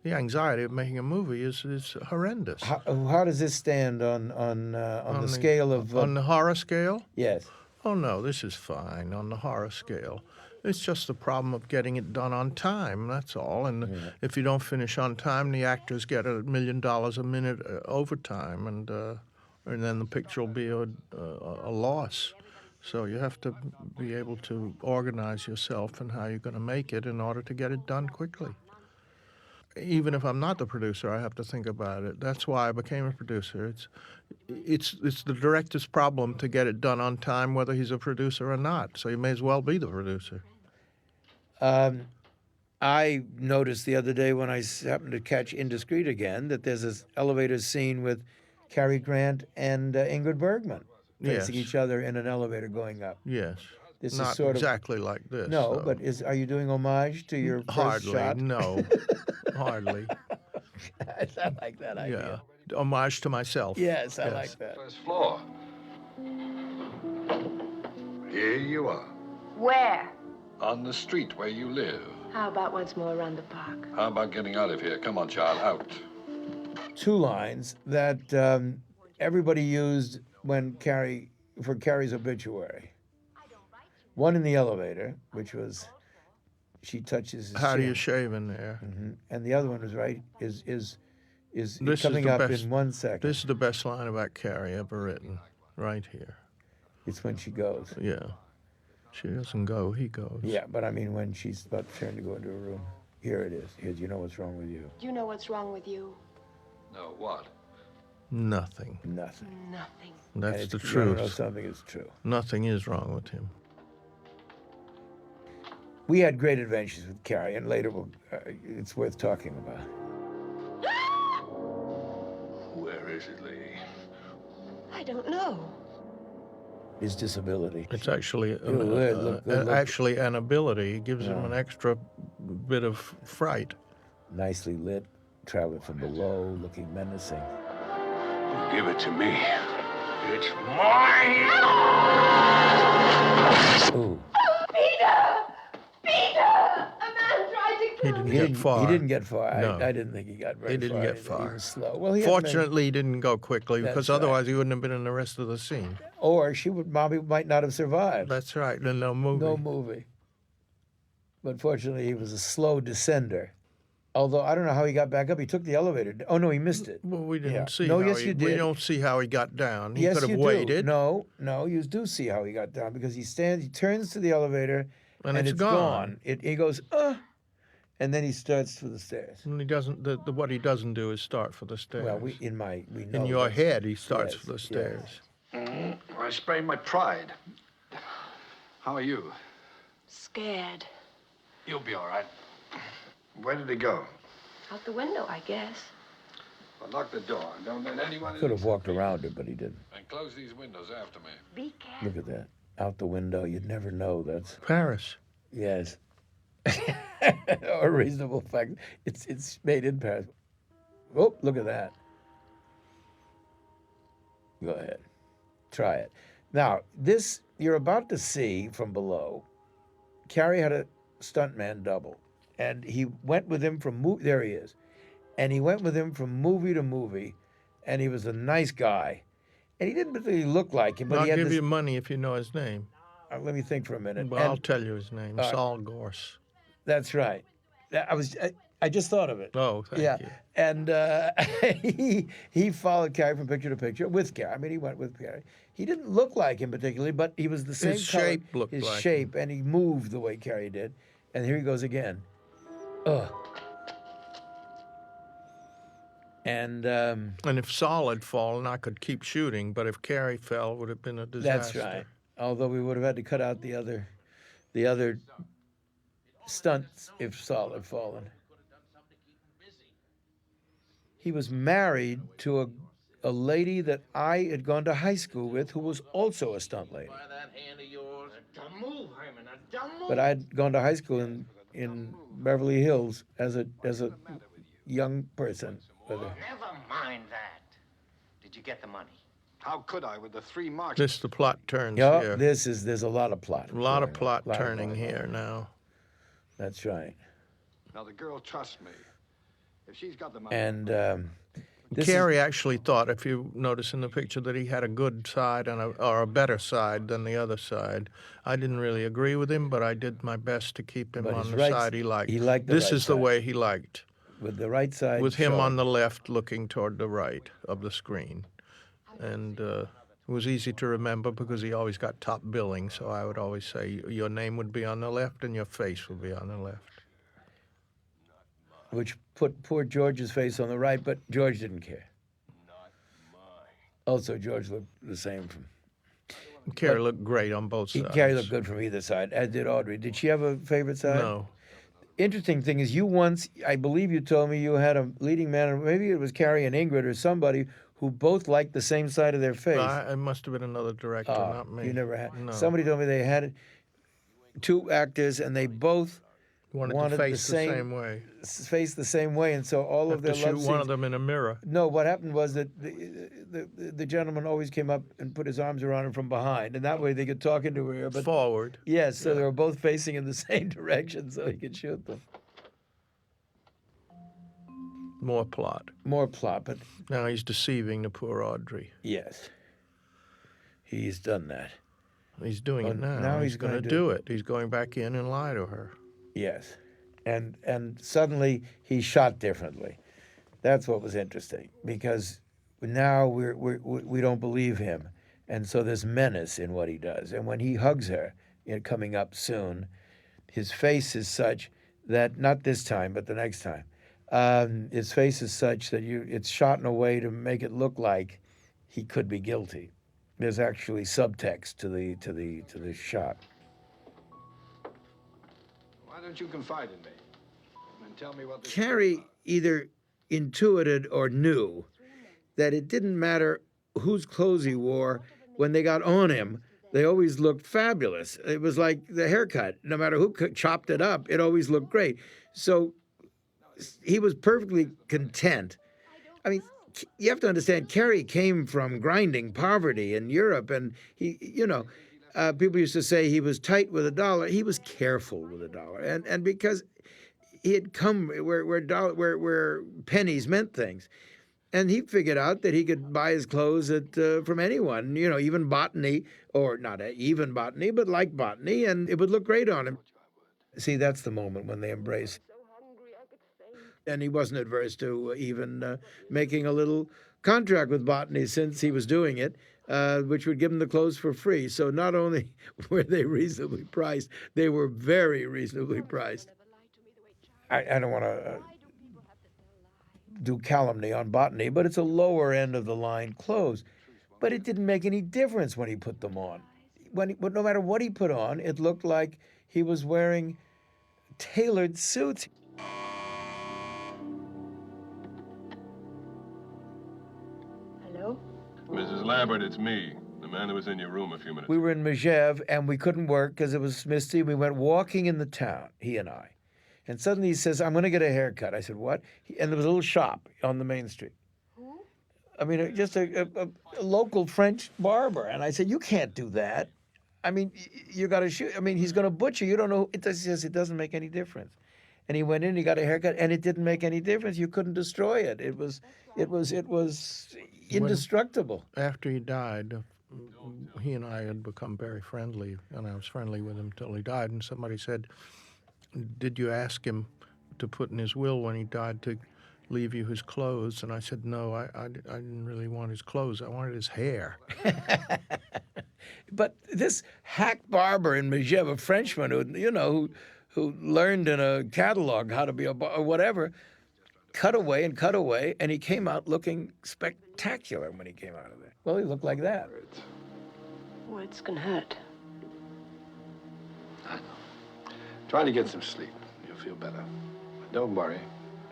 A: The anxiety of making a movie is horrendous.
B: How does this stand on the scale of
A: on the horror scale?
B: yes?
A: Oh no, this is fine on the horror scale. It's just the problem of getting it done on time. That's all. And if you don't finish on time, the actors get $1 million a minute overtime, and then the picture will be a loss. So you have to be able to organize yourself and how you're going to make it in order to get it done quickly. Even if I'm not the producer, I have to think about it. That's why I became a producer. It's the director's problem to get it done on time, whether he's a producer or not. So you may as well be the producer.
B: I noticed the other day when I happened to catch Indiscreet again that there's this elevator scene with Cary Grant and Ingrid Bergman facing
A: Yes.
B: each other in an elevator going up.
A: Yes.
B: This is
A: Not
B: sort of-
A: exactly like this.
B: No,
A: though.
B: but are you doing homage to your first
A: Hardly.
B: shot?
A: No. Hardly.
B: I like that idea.
A: Yeah. Homage to myself.
B: Yes, I
A: Yes.
B: like that.
G: First floor. Here you are.
F: Where?
G: On the street where you live.
F: How about once more around the park?
G: How about getting out of here? Come on, child, out.
B: Two lines that everybody used for Carrie's obituary. One in the elevator, which was she touches his
A: How do
B: chin.
A: you shave in there?
B: And the other one was is
A: This is
B: coming
A: the
B: up
A: best-
B: in 1 second.
A: This is the best line about Carrie ever written, right here.
B: It's when she goes.
A: Yeah. She doesn't go, he goes.
B: Yeah, but I mean when she's about to turn to go into a room. Here it is. Here's you know what's wrong with you.
F: Do you know what's wrong with you?
G: No, what?
A: Nothing.
B: Nothing.
F: Nothing.
B: And
A: That's
B: it's,
A: the
B: you wanna know
A: truth.
B: something is true.
A: Nothing is wrong with him.
B: We had great adventures with Carrie, and later it's worth talking about.
G: Where is it, lady?
F: I don't know.
B: His disability.
A: It's actually
B: look.
A: actually an ability. It gives him an extra bit of fright.
B: Nicely lit, traveling from below, looking menacing.
G: Give it to me. It's
B: Ooh.
A: He didn't get far.
B: He didn't get far.
A: No.
B: I didn't think he got very far.
A: He didn't get
B: He
A: far.
B: was slow. Well, he had many-
A: Fortunately, he didn't go quickly because
B: That's right.
A: otherwise he wouldn't have been in the rest of the scene.
B: Or Mommy might not have survived.
A: That's right. No movie.
B: No movie. But fortunately, he was a slow descender. Although I don't know how he got back up. He took the elevator. Oh no, he missed it.
A: Well, we didn't
B: Yeah.
A: see.
B: No,
A: how
B: yes,
A: he,
B: you
A: We
B: did.
A: don't see how he got down. He
B: Yes,
A: could have
B: you
A: waited,
B: do. No, you do see how he got down because he turns to the elevator,
A: and
B: and
A: it's gone.
B: He goes, and then he starts for the stairs.
A: And he doesn't. What he doesn't do is start for the stairs.
B: Well, we know
A: in your
B: that's-
A: head, he starts
B: yes,
A: for the
B: yes.
A: stairs.
G: I sprained my pride. How are you?
F: Scared.
G: You'll be all right. Where did he go?
F: Out the window, I guess.
G: Well, lock the door. Don't let anyone
B: Could
G: in.
B: have walked around it, but he didn't.
G: And close these windows after me.
F: Be careful.
B: Look at that. Out the window. You'd never know. That's
A: Paris.
B: yes. A reasonable fact. It's made in Paris. Oh, look at that. Go ahead. Try it. Now, this you're about to see from below. Carrie had a stuntman double, and he went with him from there he is, and he went with him from movie to movie, and he was a nice guy, and he didn't really look like him, but
A: I'll
B: he had
A: give
B: this.
A: you money if you know his name.
B: Let me think for a minute.
A: Well, I'll tell you his name.
B: right.
A: Saul Gorse.
B: That's right. I just thought of it.
A: Oh, thank
B: yeah,
A: you.
B: and he followed Carrie from picture to picture with Carrie. I mean, he went with Carrie. He didn't look like him particularly, but he was the same
A: His
B: color,
A: shape looked
B: his
A: like
B: shape, and he moved the way Carrie did. And here he goes again. Ugh. And
A: And if Saul had fallen, I could keep shooting. But if Carrie fell, it would have been a disaster.
B: that's right. Although we would have had to cut out the other stunts if Saul had fallen. He was married to a lady that I had gone to high school with who was also a stunt lady. But I'd gone to high school in Beverly Hills as a young person with her.
H: Never mind that. Did you get the money?
G: How could I with the 3 marks?
A: The plot turns
B: Yeah,
A: here.
B: there's a lot of plot.
A: A lot of
B: going on.
A: plot
B: Lot of
A: turning
B: plot.
A: here now.
B: That's right.
G: Now the girl trusts me. If she's got the money.
B: And this
A: Carrie actually thought, if you notice in the picture, that he had a good side or a better side than the other side. I didn't really agree with him, but I did my best to keep him
B: But
A: on
B: his
A: the
B: right-
A: side he liked.
B: he liked the
A: This
B: right
A: is the
B: side.
A: way he liked,
B: with the right side
A: with him
B: showing.
A: on the left looking toward the right of the screen. And it was easy to remember because he always got top billing, so I would always say your name would be on the left and your face would be on the left.
B: which put poor George's face on the right, but George didn't care. Also, George looked the same from.
A: Carrie looked great on both sides.
B: Carrie looked good from either side, as did Audrey. Did she have a favorite side?
A: No.
B: Interesting thing is, you once, I believe you told me you had a leading man, or maybe it was Carrie and Ingrid or somebody who both liked the same side of their face.
A: It must have been another director, not me.
B: You never had.
A: No.
B: Somebody told me they had 2 actors, and they both
A: wanted
B: wanted
A: to face
B: the
A: the
B: same-
A: same way.
B: face the same way, and so all of
A: Have to
B: their love
A: shoot one
B: scenes.
A: of them in a mirror.
B: No, what happened was that the gentleman always came up and put his arms around her from behind, and that way they could talk into her ear. But
A: Forward.
B: yes, so they were both facing in the same direction, so he could shoot them.
A: More plot.
B: More plot, but
A: Now he's deceiving the poor Audrey.
B: yes, he's done that.
A: He's doing it
B: Well,
A: now.
B: now
A: he's
B: he's
A: going to
B: gonna
A: do it. He's going back in and lie to her.
B: Yes, and suddenly he shot differently. That's what was interesting, because now we don't believe him, and so there's menace in what he does. And when he hugs her, coming up soon, his face is such that, not this time, but the next time, his face is such that it's shot in a way to make it look like he could be guilty. There's actually subtext to the shot.
G: Why don't you confide in me and tell me what?
B: Carrie either intuited or knew that it didn't matter whose clothes he wore. When they got on him, they always looked fabulous. It was like the haircut. No matter who chopped it up, it always looked great. So he was perfectly content. I mean, you have to understand, Carrie came from grinding poverty in Europe, and he, people used to say he was tight with $1. He was careful with $1, and because he had come where pennies meant things, and he figured out that he could buy his clothes from anyone, even botany, or not even botany, but like botany, and it would look great on him. See, that's the moment when they embrace. And he wasn't adverse to even making a little contract with Botany since he was doing it, which would give him the clothes for free. So not only were they reasonably priced, they were very reasonably priced. I don't want to do calumny on Botany, but it's a lower end of the line clothes. But it didn't make any difference when he put them on. No matter what he put on, it looked like he was wearing tailored suits.
F: Hello?
I: Mrs. Lambert, it's me, the man who was in your room a few minutes
B: We
I: ago.
B: were in Megève, and we couldn't work because it was misty. We went walking in the town, he and I. And suddenly he says, I'm going to get a haircut. I said, what? And there was a little shop on the main street.
F: Who?
B: I mean, just a local French barber. And I said, you can't do that. I mean, you got to shoot. I mean, he's going to butcher. You don't know. He says it doesn't make any difference. And he went in, he got a haircut, and it didn't make any difference. You couldn't destroy it. It was indestructible.
A: After he died, he and I had become very friendly, and I was friendly with him till he died. And somebody said, did you ask him to put in his will when he died to leave you his clothes? And I said, no, I didn't really want his clothes. I wanted his hair.
B: But this hack barber in Megève, a Frenchman who learned in a catalog how to be a or whatever, cut away, and he came out looking spectacular when he came out of there. Well, he looked like that.
F: Words can hurt.
G: I know. Try to get some sleep. You'll feel better. But don't worry.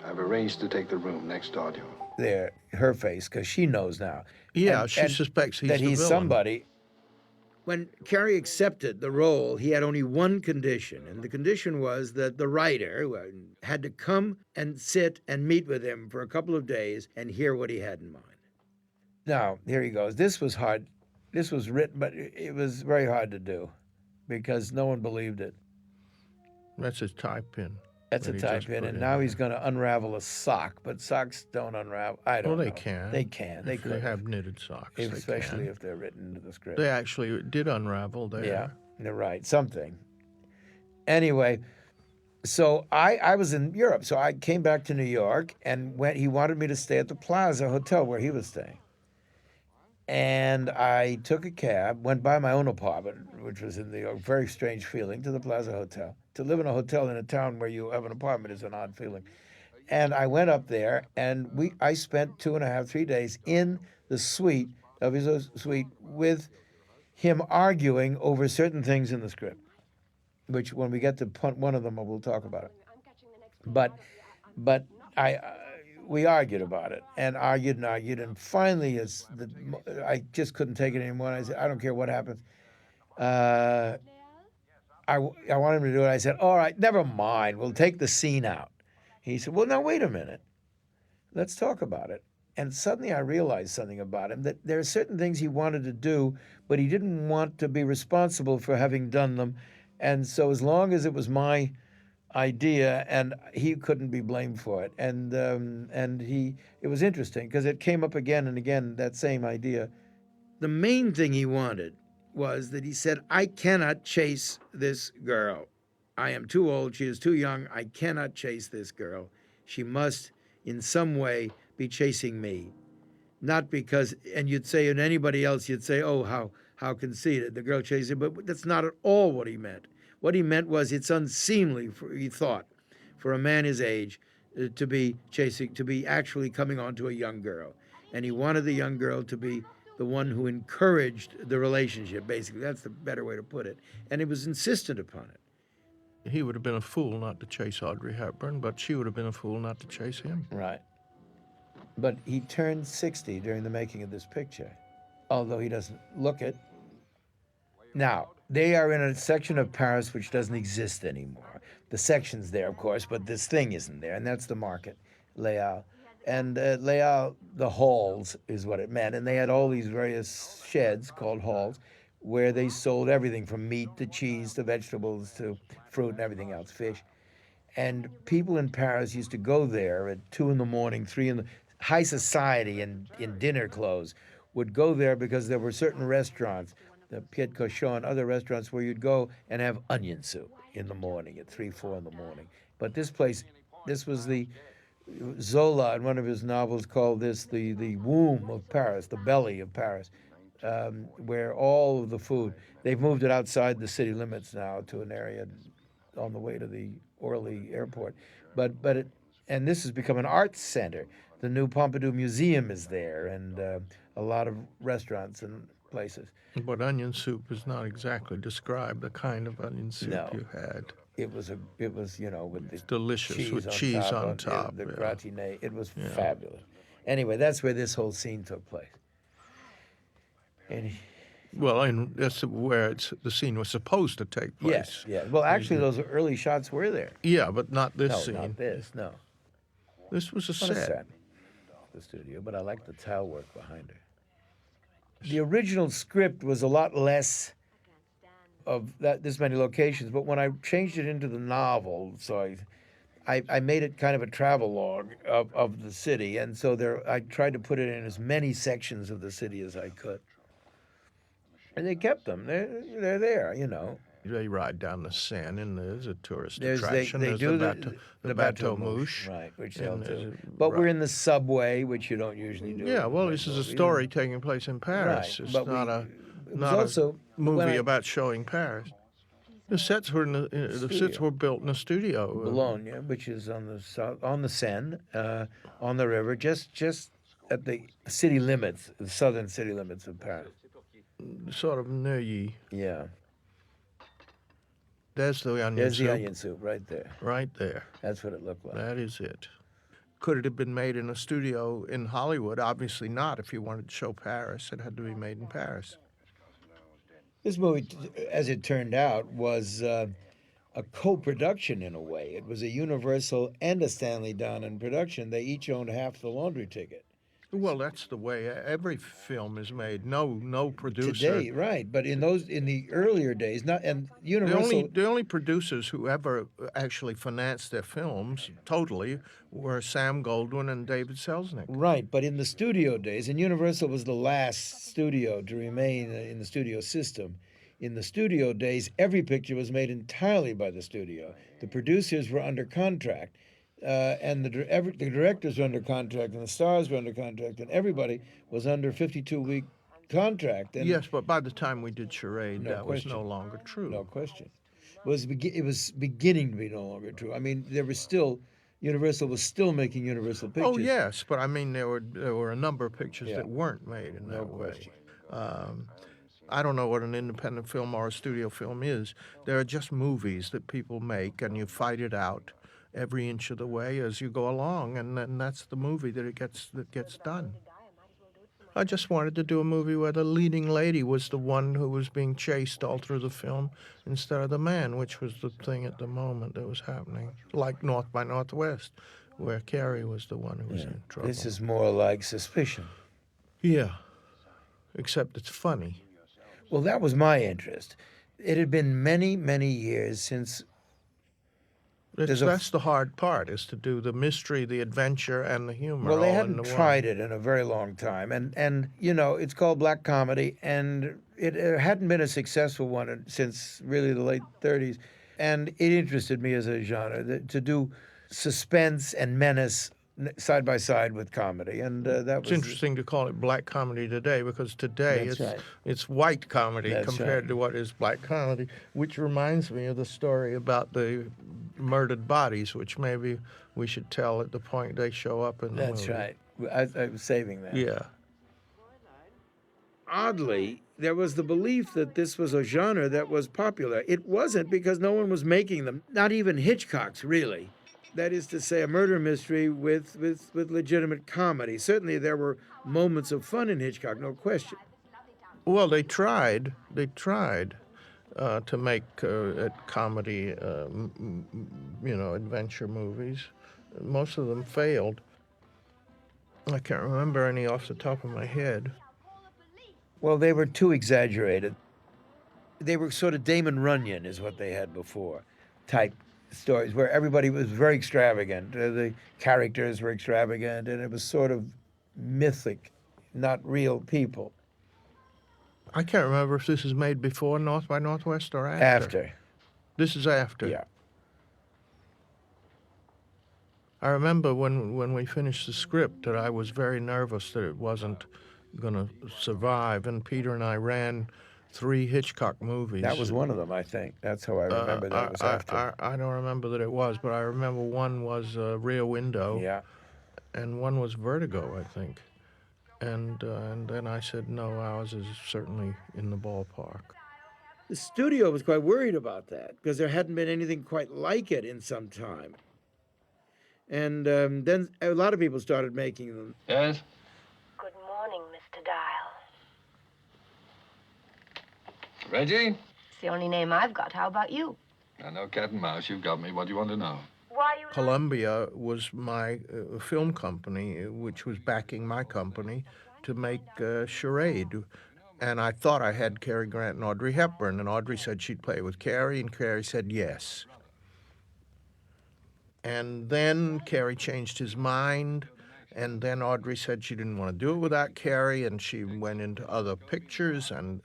G: I've arranged to take the room next door to you.
B: There, her face, because she knows now.
A: Yeah,
B: And-
A: she
B: and
A: suspects he's
B: that
A: the
B: he's
A: villain.
B: somebody. When Cary accepted the role, he had only one condition, and the condition was that the writer had to come and sit and meet with him for a couple of days and hear what he had in mind. Now, here he goes. This was hard. This was written, but it was very hard to do because no one believed it.
A: That's his tie pin.
B: That's
A: that
B: a
A: he
B: type
A: just
B: in,
A: put
B: and
A: in
B: now
A: there.
B: he's going to unravel a sock, but socks don't unravel. I don't know.
A: Well, they can.
B: They can. They
A: If
B: could.
A: they have knitted socks. they
B: Especially
A: can.
B: if they're written into the script.
A: They actually did unravel there.
B: Yeah, you're right. Something. Anyway, so I was in Europe, so I came back to New York, and he wanted me to stay at the Plaza Hotel where he was staying. And I took a cab, went by my own apartment, which was in New York, very strange feeling, to the Plaza Hotel. To live in a hotel in a town where you have an apartment is an odd feeling. And I went up there, and I spent 2.5, 3 days in the suite of his suite with him arguing over certain things in the script, which when we get to one of them, we'll talk about it. But we argued about it and argued, and finally, I just couldn't take it anymore. And I said, I don't care what happens. I wanted him to do it. I said, all right, never mind. We'll take the scene out. He said, well, now, wait a minute. Let's talk about it. And suddenly I realized something about him, that there are certain things he wanted to do, but he didn't want to be responsible for having done them. And so as long as it was my idea, and he couldn't be blamed for it. And it was interesting because it came up again and again, that same idea. The main thing he wanted was that he said, I cannot chase this girl. I am too old. She is too young. I cannot chase this girl. She must, in some way, be chasing me. Not because, and you'd say, and anybody else, you'd say, oh, how conceited, the girl chasing, but that's not at all what he meant. What he meant was it's unseemly, he thought, for a man his age to be actually coming on to a young girl. And he wanted the young girl to be the one who encouraged the relationship, basically. That's the better way to put it. And he was insistent upon it.
A: He would have been a fool not to chase Audrey Hepburn, but she would have been a fool not to chase him.
B: Right. But he turned 60 during the making of this picture, although he doesn't look it. Now, they are in a section of Paris which doesn't exist anymore. The section's there, of course, but this thing isn't there, and that's the market, Les Halles. And Les Halles, the halls is what it meant, and they had all these various sheds called halls where they sold everything from meat to cheese to vegetables to fruit and everything else, fish. And people in Paris used to go there at 2 in the morning, 3 in the high society in dinner clothes would go there because there were certain restaurants, the Pied Cochon and other restaurants, where you'd go and have onion soup in the morning at 3, 4 in the morning. But this place, this was the Zola, in one of his novels, called this the womb of Paris, the belly of Paris, where all of the food, they've moved it outside the city limits now to an area on the way to the Orly airport. And this has become an arts center. The new Pompidou Museum is there, and a lot of restaurants and places.
A: But onion soup is not exactly described the kind of onion soup you had.
B: It was with the
A: delicious
B: cheese
A: with
B: on
A: cheese
B: top,
A: on top.
B: the gratiné. It was fabulous. Anyway, that's where this whole scene took place. And
A: and that's where the scene was supposed to take place.
B: Yes, yeah. Well, actually, those early shots were there.
A: Yeah, but not this
B: No,
A: scene.
B: not this. No.
A: This was a
B: Not
A: set.
B: The studio, but I like the towel work behind her. The original script was a lot less of this many locations, but when I changed it into the novel, so I made it kind of a travelogue of the city, and so I tried to put it in as many sections of the city as I could. And they kept them. They're there,
A: They ride down the Seine, and there's a tourist
B: There's
A: attraction.
B: they
A: There's
B: do
A: the Bateau Mouche.
B: right, which
A: and
B: they'll
A: there's
B: do.
A: a-
B: But we're in the subway, which you don't usually do.
A: Yeah, well,
B: in
A: this is a
B: movies.
A: story taking place in Paris.
B: Right,
A: It's
B: but
A: not
B: it was
A: not
B: also
A: a movie
B: when I-
A: about showing Paris. The sets were the sets were built in a studio.
B: Bologna, which is on the Seine, on the river, just at the city limits, the southern city limits of Paris.
A: Sort of Neuilly.
B: Yeah.
A: There's the onion
B: There's
A: soup.
B: the onion soup right there.
A: Right there.
B: That's what it looked like.
A: That is it. Could it have been made in a studio in Hollywood? Obviously not. If you wanted to show Paris, it had to be made in Paris.
B: This movie, as it turned out, was a co-production in a way. It was a Universal and a Stanley Donen production. They each owned half the laundry ticket.
A: Well, that's the way every film is made. No producer.
B: Today, right? But in the earlier days, Universal.
A: The only producers who ever actually financed their films totally were Sam Goldwyn and David Selznick.
B: Right, but in the studio days, and Universal was the last studio to remain in the studio system. In the studio days, every picture was made entirely by the studio. The producers were under contract, and the directors were under contract, and the stars were under contract, and everybody was under 52-week contract. And
A: Yes, but by the time we did Charade,
B: No
A: that
B: question.
A: was no longer true.
B: no question, it was beginning to be no longer true. I mean, Universal was still making Universal pictures.
A: Oh yes, but I mean there were a number of pictures
B: Yeah.
A: that weren't made in
B: No
A: that way.
B: question.
A: I don't know what an independent film or a studio film is. They're just movies that people make, and you fight it out every inch of the way as you go along, and then that's the movie that gets done. I just wanted to do a movie where the leading lady was the one who was being chased all through the film instead of the man, which was the thing at the moment that was happening, like North by Northwest, where Carrie was the one who was in trouble.
B: This is more like Suspicion.
A: Yeah, except it's funny.
B: Well, that was my interest. It had been many, many years since.
A: That's the hard part, is to do the mystery, the adventure, and the humor.
B: Well, they
A: all
B: hadn't
A: in the
B: tried
A: one.
B: it in a very long time, and it's called black comedy, and it hadn't been a successful one since really the late '30s, and it interested me as a genre to do suspense and menace side by side with comedy, and that was
A: It's interesting to call it black comedy today, because today
B: That's right.
A: it's white comedy
B: That's
A: compared
B: right.
A: to what is black comedy, which reminds me of the story about the murdered bodies, which maybe we should tell at the point they show up in the
B: That's
A: movie.
B: right. I was saving that.
A: Yeah.
B: Oddly, there was the belief that this was a genre that was popular. It wasn't, because no one was making them, not even Hitchcock's, really. That is to say, a murder mystery with legitimate comedy. Certainly there were moments of fun in Hitchcock, no question.
A: Well, they tried to make comedy, adventure movies. Most of them failed. I can't remember any off the top of my head.
B: Well, they were too exaggerated. They were sort of Damon Runyon is what they had before, type stories, where everybody was very extravagant. The characters were extravagant, and it was sort of mythic, not real people.
A: I can't remember if this is made before North by Northwest or after.
B: After.
A: This is after.
B: Yeah.
A: I remember when we finished the script that I was very nervous that it wasn't going to survive, and Peter and I ran 3 Hitchcock movies.
B: That was one of them, I think. That's how I remember that it was after.
A: I don't remember that it was, but I remember one was Rear Window,
B: Yeah.
A: and one was Vertigo, I think. And then I said, no, ours is certainly in the ballpark.
B: The studio was quite worried about that because there hadn't been anything quite like it in some time. And then a lot of people started making them.
G: Yes?
F: Good morning, Mr. Dial.
G: Reggie?
F: It's the only name I've got. How about you?
G: I know cat and mouse. You've got me. What do you want to know?
F: Why you...
A: Columbia was my film company, which was backing my company to make Charade. And I thought I had Cary Grant and Audrey Hepburn, and Audrey said she'd play with Cary, and Cary said yes. And then Cary changed his mind, and then Audrey said she didn't want to do it without Cary, and she went into other pictures, and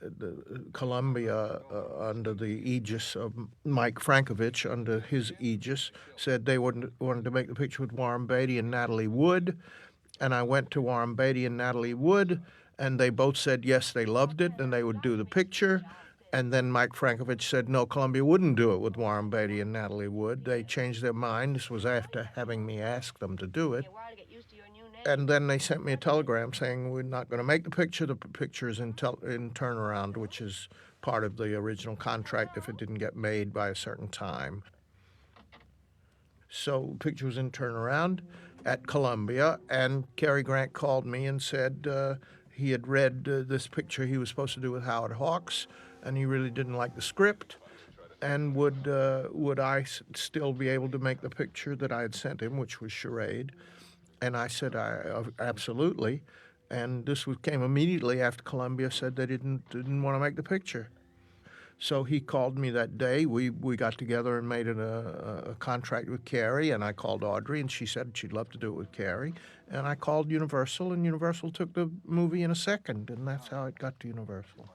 A: Columbia, under the aegis of Mike Frankovich, under his aegis, said they wanted to make the picture with Warren Beatty and Natalie Wood, and I went to Warren Beatty and Natalie Wood, and they both said yes, they loved it, and they would do the picture. And then Mike Frankovich said, no, Columbia wouldn't do it with Warren Beatty and Natalie Wood. They changed their mind. This was after having me ask them to do it. And then they sent me a telegram saying, we're not going to make the picture. The picture is in turnaround, which is part of the original contract if it didn't get made by a certain time. So the picture was in turnaround at Columbia, and Cary Grant called me and said he had read this picture he was supposed to do with Howard Hawks, and he really didn't like the script, and would I still be able to make the picture that I had sent him, which was Charade? And I said, absolutely. And this came immediately after Columbia said they didn't want to make the picture. So he called me that day. We got together and made a contract with Cary, and I called Audrey, and she said she'd love to do it with Cary. And I called Universal, and Universal took the movie in a second, and that's how it got to Universal.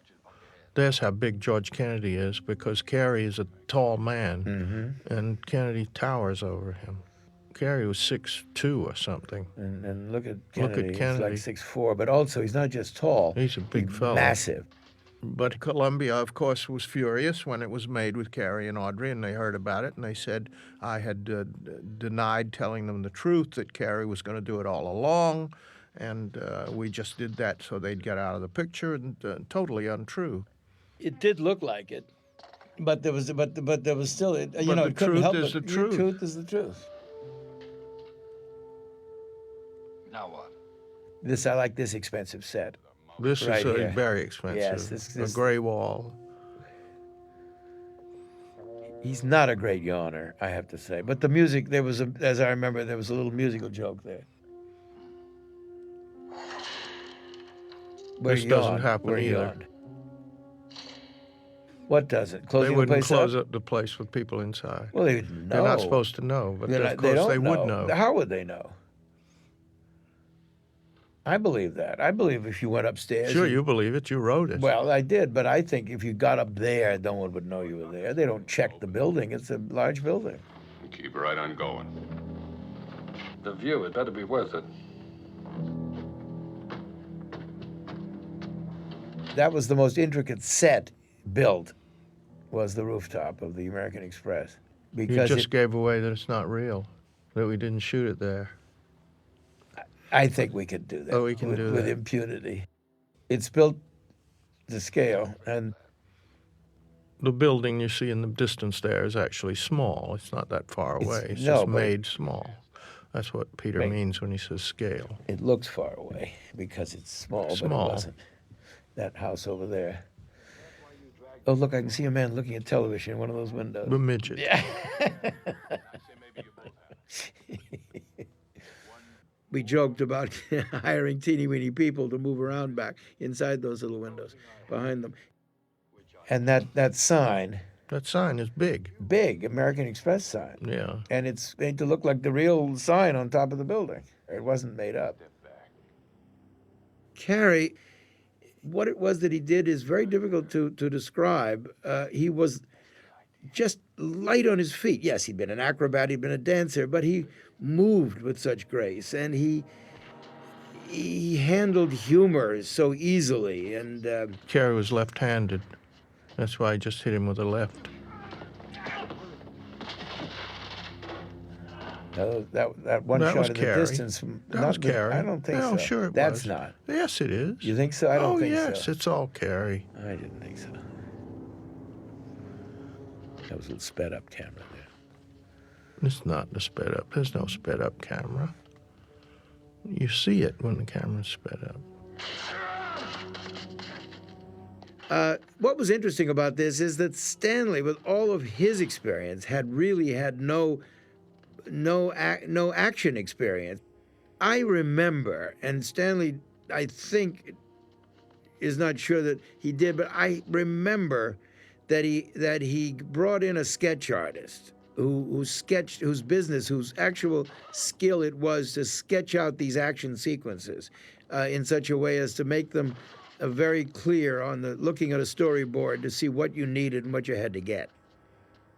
A: There's how big George Kennedy is, because Cary is a tall man, and Kennedy towers over him. Cary was 6'2" or something.
B: And look at Kennedy.
A: Kennedy.
B: He's like 6'4", but also he's not just tall.
A: He's a big fellow.
B: Massive.
A: But Columbia, of course, was furious when it was made with Cary and Audrey, and they heard about it, and they said I had denied telling them the truth, that Cary was going to do it all along, and we just did that so they'd get out of the picture, and totally untrue.
B: It did look like it, but there was still, it couldn't help it.
A: The truth.
B: The truth is the truth.
G: Now what?
B: I like this expensive set.
A: This
B: Right
A: is
B: here.
A: very expensive.
B: Yes, this-
A: A gray wall.
B: He's not a great yawner, I have to say. But the music, as I remember, there was a little musical joke there. Where
A: This
B: he
A: doesn't
B: yawned,
A: happen
B: where he
A: either.
B: yawned. What doesn't?
A: They
B: Closing the
A: wouldn't
B: place
A: close
B: up?
A: up the place with people inside.
B: Well, they didn't know.
A: They're not supposed to know, but of course they would know.
B: How would they know? I believe that. I believe if you went upstairs.
A: Sure, you believe it. You wrote it.
B: Well, I did, but I think if you got up there, no one would know you were there. They don't check the building. It's a large building.
I: Keep right on going.
G: The view, it better be worth it.
B: That was the most intricate set built, was the rooftop of the American Express.
A: You
B: Because
A: just gave away that it's not real, that we didn't shoot it there.
B: I think we could do that.
A: Oh, we can do
B: with
A: that.
B: impunity. It's built to scale, and
A: The building you see in the distance there is actually small. It's not that far away. It's
B: no,
A: just
B: but-
A: made small. That's what Peter
B: Right.
A: means when he says scale.
B: it looks far away because it's small, but
A: Small.
B: it wasn't. That house over there. Oh, look, I can see a man looking at television in one of those windows.
A: The midget.
B: Yeah. We joked about hiring teeny-weeny people to move around back inside those little windows behind them. And that sign,
A: That sign is big.
B: big American Express sign,
A: Yeah.
B: and it's made to look like the real sign on top of the building. It wasn't made up. Cary, what it was that he did is very difficult to describe. He was just light on his feet. Yes, he'd been an acrobat, he'd been a dancer, but he moved with such grace, and he handled humor so easily. And
A: Carey was left-handed. That's why I just hit him with a left.
B: that one
A: That
B: shot
A: was
B: in the
A: Carey.
B: distance.
A: That was Carey.
B: I don't think
A: No,
B: so.
A: sure it
B: That's
A: was.
B: not.
A: Yes, it is.
B: You think so? I don't think so.
A: Oh, yes, it's all Carey.
B: I didn't think so. That was a little sped up camera there.
A: It's not the sped up. There's no sped up camera. You see it when the camera's sped up.
B: What was interesting about this is that Stanley, with all of his experience, had really had no action experience. I remember, and Stanley, I think, is not sure that he did, but I remember that he brought in a sketch artist who sketched, whose actual skill it was to sketch out these action sequences in such a way as to make them very clear on looking at a storyboard to see what you needed and what you had to get.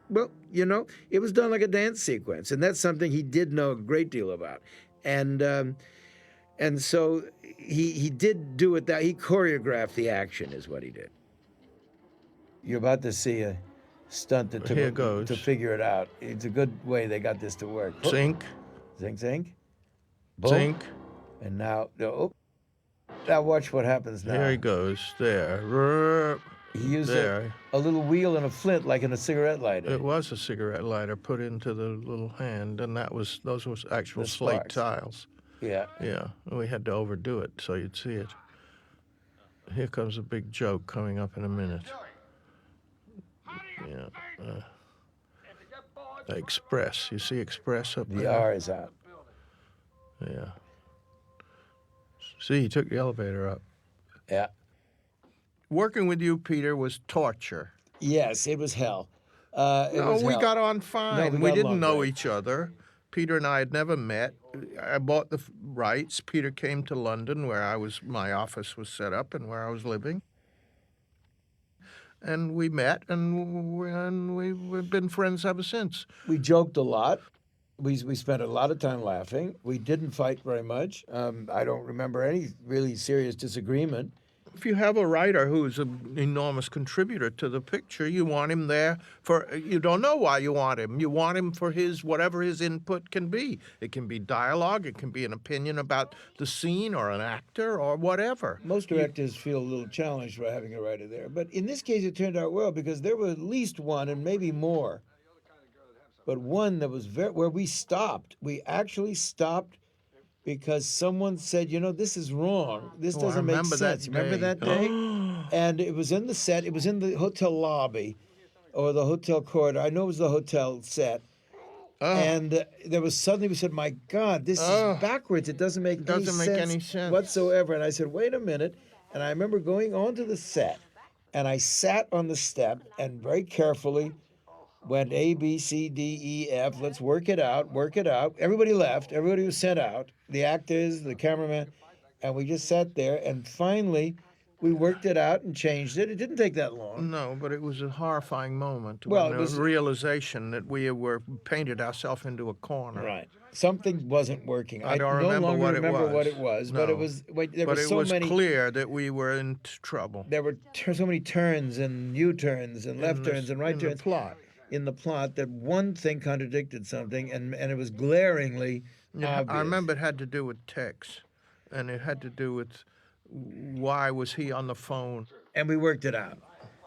B: Well, you know, it was done like a dance sequence, and that's something he did know a great deal about. And so he did do it he choreographed the action is what he did. You're about to see a stunt that
A: Here goes.
B: to figure it out. It's a good way they got this to work.
A: Zink.
B: Zink, zink. Boom.
A: Zink.
B: And now, now watch what happens now.
A: Here he goes. There.
B: He used
A: there.
B: a little wheel and a flint like in a cigarette lighter.
A: It was a cigarette lighter put into the little hand, and those was actual
B: The
A: slate
B: sparks.
A: tiles.
B: Yeah.
A: Yeah, we had to overdo it so you'd see it. Here comes a big joke coming up in a minute. Yeah. Express. You see Express up
B: The
A: there?
B: R is out.
A: Yeah. See, he took the elevator up.
B: Yeah.
A: Working with you, Peter, was torture.
B: Yes, it was hell.
A: No, we got on fine. We
B: got
A: didn't
B: along
A: know
B: great.
A: each other. Peter and I had never met. I bought the rights. Peter came to London, where my office was set up and where I was living. And we met, and we've been friends ever since.
B: We joked a lot. We spent a lot of time laughing. We didn't fight very much. I don't remember any really serious disagreement.
A: If you have a writer who's an enormous contributor to the picture, you want him there you don't know why you want him. You want him for whatever his input can be. It can be dialogue, it can be an opinion about the scene or an actor or whatever.
B: Most directors feel a little challenged by having a writer there. But in this case, it turned out well because there were at least one and maybe more. But one that was where we stopped. We actually stopped because someone said, this is wrong. This doesn't make sense. Remember that day? And it was in the set. It was in the hotel lobby or the hotel corridor. I know it was the hotel set. And there was suddenly, we said, my God, this is backwards. It doesn't make any sense whatsoever. And I said, wait a minute. And I remember going onto the set, and I sat on the step and very carefully went A, B, C, D, E, F. Let's work it out, work it out. Everybody left. Everybody was sent out. The actors, the cameraman. And we just sat there. And finally, we worked it out and changed it. It didn't take that long.
A: No, but it was a horrifying moment.
B: Well,
A: when
B: it was
A: a realization that we were painted ourselves into a corner.
B: Right. Something wasn't working.
A: I don't
B: no
A: remember
B: longer
A: what
B: remember
A: it was.
B: what it was, but
A: No.
B: it was. There
A: But
B: were
A: it
B: so
A: was
B: many.
A: clear that we were in trouble.
B: There were so many turns and U-turns and left turns and right
A: in
B: turns
A: the plot.
B: in the plot that one thing contradicted something, and it was glaringly obvious.
A: I remember it had to do with Tex, and it had to do with why was he on the phone.
B: And we worked it out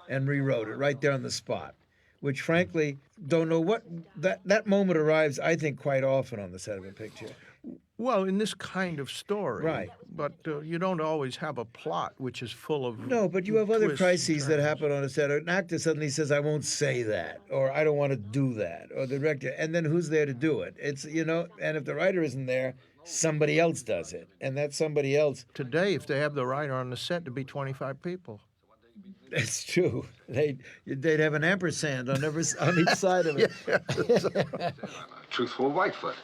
B: and rewrote it right there on the spot, which frankly, don't know what, that moment arrives, I think, quite often on the set of a picture.
A: Well, in this kind of story.
B: Right.
A: But you don't always have a plot which is full of
B: No, but you have other
A: twists and
B: crises that
A: turns.
B: happen on a set. An actor suddenly says, I won't say that, or I don't want to do that, or the director, and then who's there to do it? It's, and if the writer isn't there, somebody else does it, and that somebody else.
A: Today, if they have the writer on the set, to be 25 people.
B: That's true. They'd have an ampersand on each side of it.
G: A truthful Whitefoot.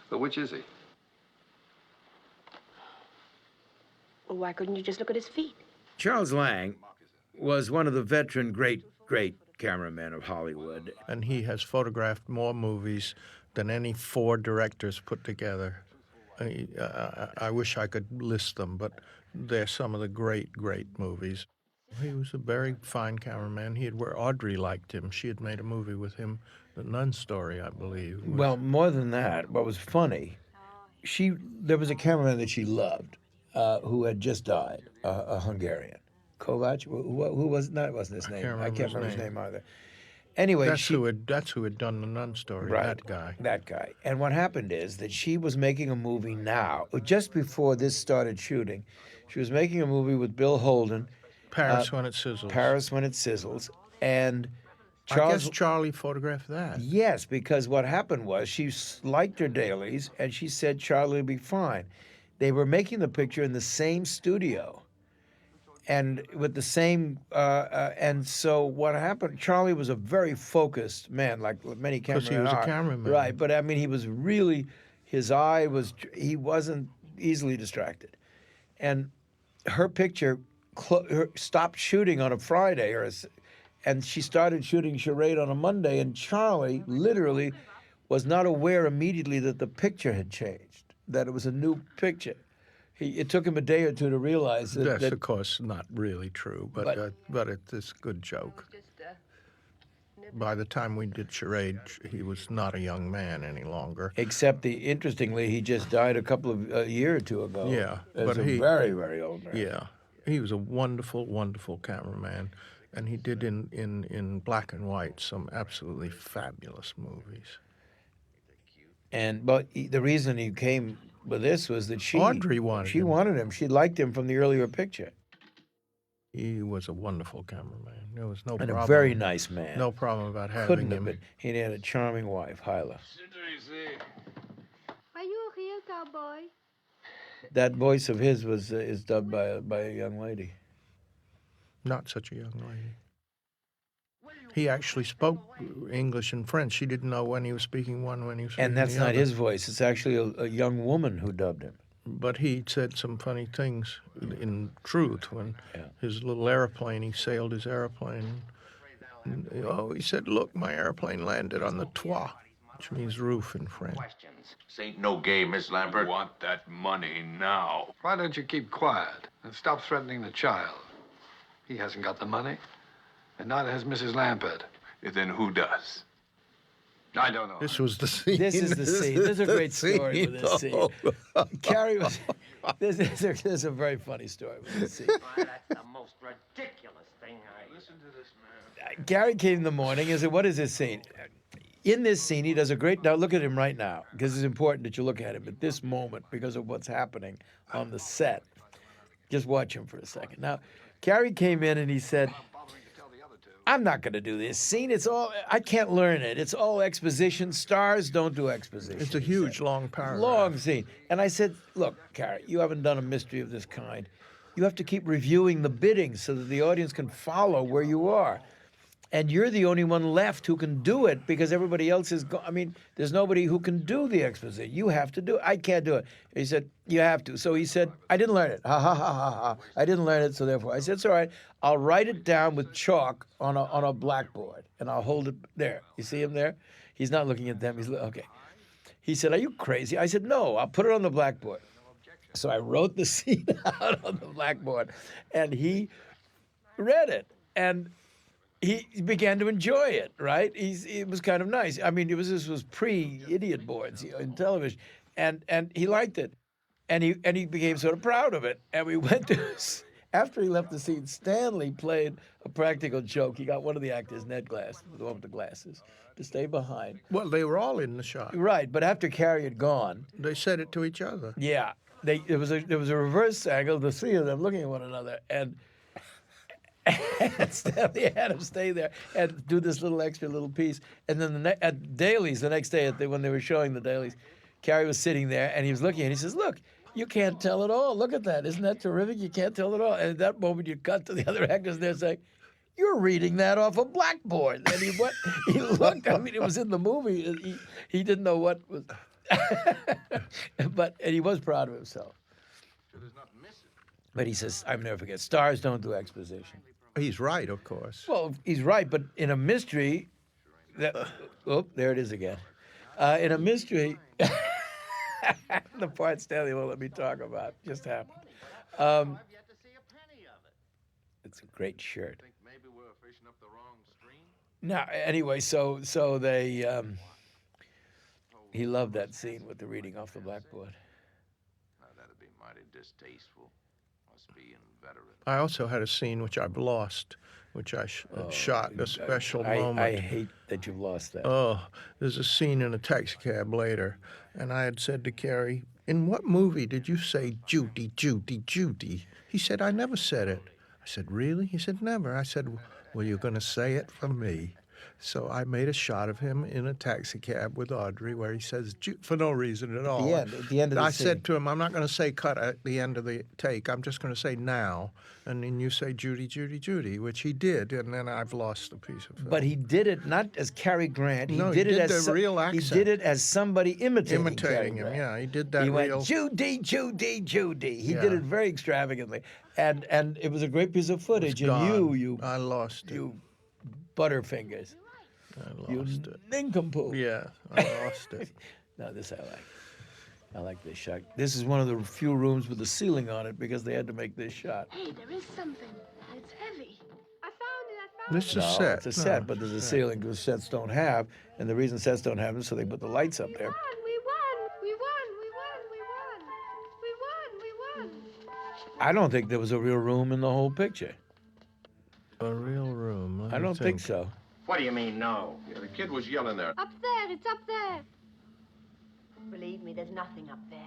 G: But which is he?
F: Well, why couldn't you just look at his feet?
B: Charles Lang was one of the veteran great cameraman of Hollywood.
A: And he has photographed more movies than any 4 directors put together. I wish I could list them, but they're some of the great, great movies. He was a very fine cameraman. Audrey liked him. She had made a movie with him, The Nun Story, I believe.
B: Well, more than that, what was funny, there was a cameraman that she loved who had just died, a Hungarian. Kovac, who was that? Wasn't his name? I can't remember his name either. Anyway,
A: that's who had done The Nun Story.
B: Right,
A: that guy.
B: That guy. And what happened is that she was making a movie now, just before this started shooting. She was making a movie with Bill Holden.
A: Paris When It Sizzles.
B: Paris When It Sizzles, and
A: I guess Charlie photographed that.
B: Yes, because what happened was she liked her dailies, and she said Charlie would be fine. They were making the picture in the same studio, and with the same. And so what happened? Charlie was a very focused man, like many cameramen are.
A: Because he was a cameraman,
B: right? But I mean, he was really. He wasn't easily distracted, and her picture stopped shooting on a Friday, and she started shooting Charade on a Monday, and Charlie literally was not aware immediately that the picture had changed, that it was a new picture. It took him a day or two to realize that.
A: That's, of course, not really true, but it's a good joke. By the time we did Charade, he was not a young man any longer.
B: Except interestingly, he just died a year or two ago.
A: Yeah,
B: but he very, very old man.
A: Yeah. He was a wonderful, wonderful cameraman, and he did in black and white some absolutely fabulous movies.
B: But the reason he came with this was that
A: Audrey wanted him.
B: She wanted him. She liked him from the earlier picture.
A: He was a wonderful cameraman. There was no
B: and
A: problem.
B: A very nice man.
A: No problem about having
B: Couldn't
A: him.
B: Have been. He had a charming wife, Hyla.
C: Are you a real cowboy?
B: That voice of his is dubbed by a young lady.
A: Not such a young lady. He actually spoke English and French. She didn't know when he was speaking one, when he was speaking
B: And that's
A: the
B: not
A: other.
B: his voice. It's actually a young woman who dubbed him.
A: But he said some funny things in truth when his little airplane, he sailed his airplane. And, he said, look, my airplane landed on the toit, which means roof in French.
J: This ain't no game, Miss Lambert.
I: I want that money now.
G: Why don't you keep quiet and stop threatening the child? He hasn't got the money, and neither has Mrs. Lambert.
I: Then who does?
G: I don't know.
A: This was the scene.
B: This is the scene. There's a great story with this scene. Carrie was. There's a very funny story with this scene.
H: That's the most ridiculous thing
G: Listen to this man.
B: Gary came in the morning and said, what is this scene? In this scene, he does a great... Now, look at him right now, because it's important that you look at him at this moment because of what's happening on the set. Just watch him for a second. Now, Gary came in and he said, I'm not going to do this scene. I can't learn it. It's all exposition. Stars don't do exposition.
A: It's a huge, long paragraph.
B: Long scene. And I said, look, Gary, you haven't done a mystery of this kind. You have to keep reviewing the bidding so that the audience can follow where you are. And you're the only one left who can do it because everybody else is there's nobody who can do the exposition. You have to do it. I can't do it. He said, you have to. So he said, I didn't learn it. Ha, ha, ha, ha, ha. I didn't learn it, so therefore. I said, it's all right. I'll write it down with chalk on a blackboard, and I'll hold it there. You see him there? He's not looking at them. Okay. He said, are you crazy? I said, no, I'll put it on the blackboard. So I wrote the scene out on the blackboard, and he read it. And he began to enjoy it, right? It was kind of nice. I mean, this was pre-idiot boards in television, and he liked it, and he became sort of proud of it. And we went to after he left the scene. Stanley played a practical joke. He got one of the actors, Ned Glass, the one with the glasses, to stay behind.
A: Well, they were all in the shot.
B: Right, but after Carrie had gone,
A: they said it to each other.
B: Yeah, there was a reverse angle, the three of them looking at one another, and Stanley had him stay there and do this extra little piece. And then at dailies, the next day when they were showing the dailies, Carrie was sitting there and he was looking and he says, look, you can't tell it all. Look at that. Isn't that terrific? You can't tell it all. And at that moment, you cut to the other actors there saying, you're reading that off a blackboard. And he looked, I mean, it was in the movie. He didn't know what was, and he was proud of himself. But he says, I'll never forget, stars don't do exposition.
A: He's right, of course.
B: Well, he's right, but in a mystery, there it is again. In a mystery, the part Stanley won't let me talk about just happened. It's a great shirt.
J: Maybe we're fishing up the wrong stream?
B: Now, anyway, so they he loved that scene with the reading off the blackboard.
J: That'd be mighty distasteful. Must be inveterate.
A: I also had a scene which I've lost, which I shot a special moment.
B: I hate that you've lost that.
A: Oh, there's a scene in a taxi cab later, and I had said to Carrie, "In what movie did you say Judy, Judy, Judy?" He said, "I never said it." I said, "Really?" He said, "Never." I said, "Well, you're going to say it for me." So I made a shot of him in a taxi cab with Audrey where he says, for no reason at all.
B: At the end of the
A: I
B: scene.
A: said to him, "I'm not going to say cut at the end of the take. I'm just going to say now." And then you say Judy, Judy, Judy, which he did. And then I've lost a piece of film.
B: But he did it not as Cary Grant.
A: No, he did
B: as
A: the real accent.
B: He did it as somebody imitating Cary
A: him,
B: Grant.
A: yeah. He did that
B: He
A: real...
B: went, Judy, Judy, Judy. He
A: Yeah.
B: did it very extravagantly. And it was a great piece of footage. And you
A: I lost it.
B: You butterfingers.
A: I lost it.
B: Nincompoop.
A: Yeah, I lost it.
B: No, this I like. I like this shot. This is one of the few rooms with a ceiling on it because they had to make this shot.
F: Hey, there is something. It's heavy. I found it.
A: This is a
B: No,
A: set.
B: it's a set, but there's a ceiling because sets don't have. And the reason sets don't have them is so they put the lights up there.
C: We won.
B: I don't think there was a real room in the whole picture.
A: A real room. Let
B: I
A: me
B: don't think so.
H: What do you mean, no?
I: Yeah, the kid was yelling there.
C: Up there, it's up there.
F: Believe me, there's nothing up there.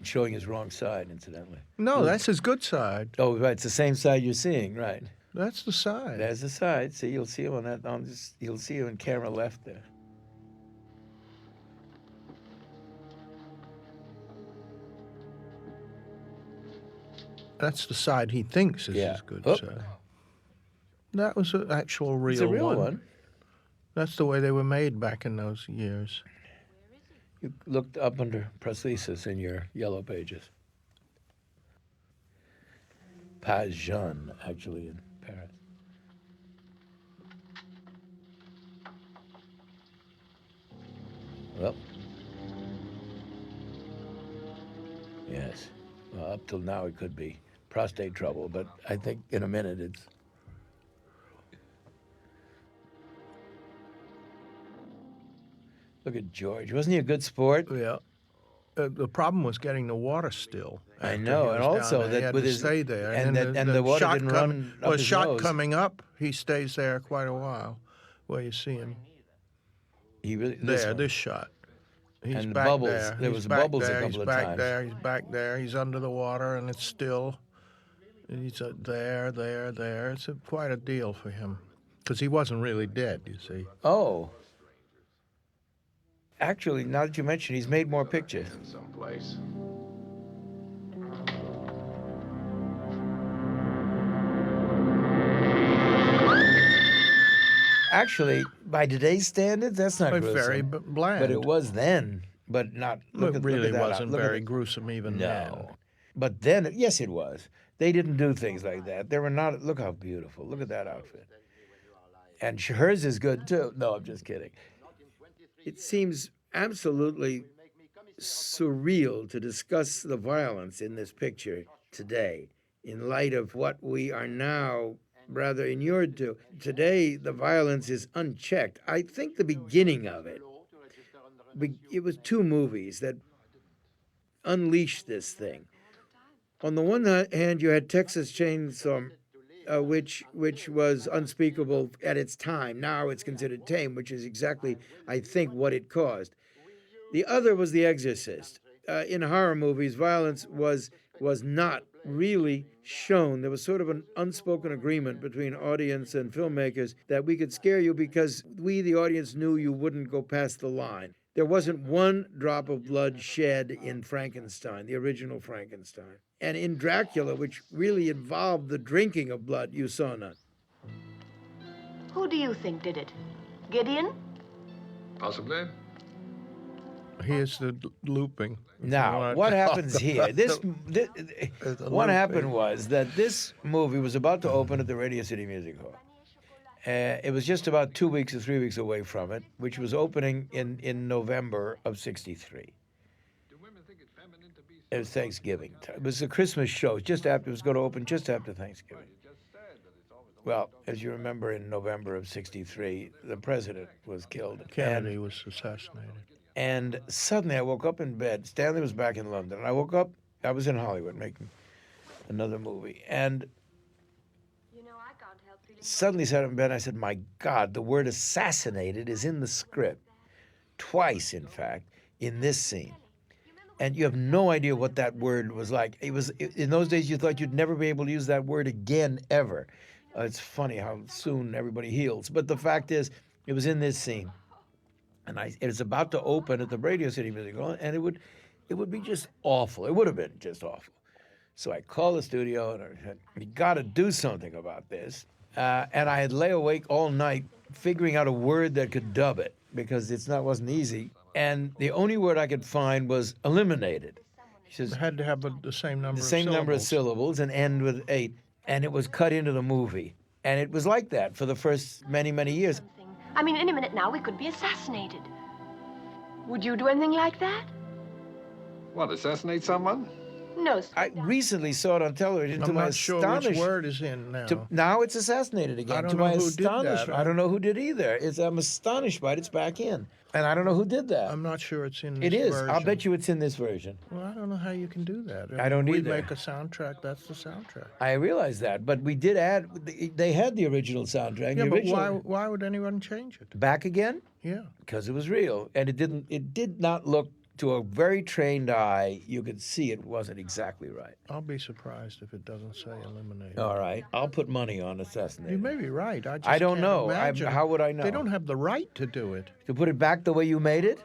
B: Showing his wrong side, incidentally.
A: No, that's his good side.
B: Oh, right. It's the same side you're seeing, right?
A: That's the side.
B: There's the side. See, you'll see him on that. You'll see him in camera left there.
A: That's the side he thinks is
B: Yeah.
A: his good
B: Oop.
A: side. That was an actual real
B: It's a real one.
A: That's the way they were made back in those years.
B: You looked up under prosthesis in your yellow pages. Pas Jean, actually, in Paris. Well, yes. Well, up till now it could be prostate trouble, but I think in a minute it's. Look at George. Wasn't he a good sport?
A: Yeah. The problem was getting the water still.
B: I
A: after
B: know,
A: he
B: and
A: was down
B: also
A: there. He
B: that
A: had
B: with
A: to
B: his
A: stay there,
B: and
A: then
B: the water
A: shot
B: didn't run up his
A: shot
B: nose.
A: coming up, he stays there quite a while, where you see him.
B: He really
A: This shot. He's
B: And the
A: back
B: bubbles,
A: there.
B: there
A: He's
B: was
A: back
B: bubbles a
A: there.
B: couple
A: He's
B: of
A: back
B: times.
A: there. He's back there. He's under the water, and it's still. He's there. It's quite a deal for him, because he wasn't really dead. You see.
B: Oh. Actually, now that you mention, he's made more pictures.
G: In some place.
B: Actually, by today's standards, that's not
A: But
B: gruesome.
A: very bland.
B: But it was then. But not. Look
A: It
B: at,
A: really
B: look at that.
A: wasn't
B: Look at
A: very
B: it.
A: gruesome even then.
B: No. But then, yes, it was. They didn't do things like that. They were not. Look how beautiful. Look at that outfit. And hers is good too. No, I'm just kidding. It seems absolutely surreal to discuss the violence in this picture today in light of what we are now rather inured to. Today, the violence is unchecked. I think the beginning of it was two movies that unleashed this thing. On the one hand, you had Texas Chainsaw, which was unspeakable at its time. Now it's considered tame, which is exactly, I think, what it caused. The other was The Exorcist. In horror movies, violence was not really shown. There was sort of an unspoken agreement between audience and filmmakers that we could scare you because we, the audience, knew you wouldn't go past the line. There wasn't one drop of blood shed in Frankenstein, the original Frankenstein. And in Dracula, which really involved the drinking of blood, you saw none.
F: Who do you think did it? Gideon?
G: Possibly.
A: Here's the looping.
B: Now, what happens here? What happened was that this movie was about to open at the Radio City Music Hall. It was just about 2 weeks or 3 weeks away from it, which was opening in November of '63. It was Thanksgiving time. It was a Christmas show. It was going to open just after Thanksgiving. Well, as you remember, in November of '63, the president was killed.
A: Kennedy was assassinated.
B: And suddenly I woke up in bed. Stanley was back in London. And I woke up, I was in Hollywood making another movie. And suddenly sat up in bed and I said, my God, the word assassinated is in the script. Twice, in fact, in this scene. And you have no idea what that word was like. In those days, you thought you'd never be able to use that word again, ever. It's funny how soon everybody heals. But the fact is, it was in this scene. And it was about to open at the Radio City Music Hall, and it would be just awful. It would have been just awful. So I called the studio, and I said, you got to do something about this. And I had lay awake all night figuring out a word that could dub it, because wasn't easy. And the only word I could find was eliminated. He says,
A: it had to have the same number
B: of syllables and end with 8. And it was cut into the movie. And it was like that for the first many, many years.
F: I mean, any minute now, we could be assassinated. Would you do anything like that?
G: What, assassinate someone?
F: No, sir.
B: I recently saw it on television.
A: I'm not sure which word is in now.
B: Now it's assassinated again.
A: I don't know who did that.
B: I don't know who did either. I'm astonished by it. It's back in. And I don't know who did that.
A: I'm not sure it's in this
B: It is.
A: version.
B: I'll bet you it's in this version.
A: Well, I don't know how you can do that.
B: I don't
A: we
B: either.
A: We make a soundtrack, that's the soundtrack.
B: I realize that, but we did add, they had the original soundtrack.
A: Yeah, but why would anyone change it?
B: Back again?
A: Yeah.
B: Because it was real. And it did not look, to a very trained eye, you could see it wasn't exactly right.
A: I'll be surprised if it doesn't say eliminated.
B: All right. I'll put money on assassinated.
A: You may be right.
B: I don't
A: can't
B: know.
A: imagine.
B: How would I know?
A: They don't have the right to do it.
B: To put it back the way you made it?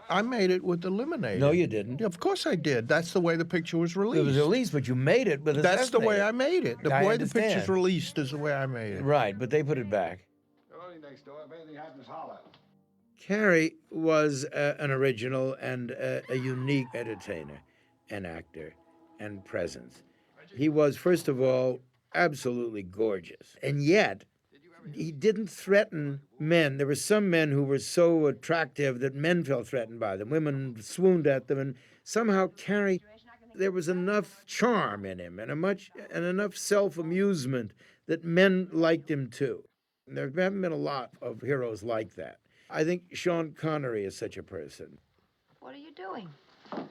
A: I made it with eliminated.
B: No, you didn't.
A: Yeah, of course I did. That's the way the picture was released.
B: It was released, but you made it with
A: That's the way I made it. The way the
B: understand.
A: picture's released is the way I made it.
B: Right, but they put it back.
G: Only next door. If anything happens, holler.
B: Carey was an original and a unique entertainer and actor and presence. He was, first of all, absolutely gorgeous. And yet, he didn't threaten men. There were some men who were so attractive that men felt threatened by them. Women swooned at them. And somehow Carey, there was enough charm in him and enough self-amusement that men liked him too. There haven't been a lot of heroes like that. I think Sean Connery is such a person.
F: What are you doing?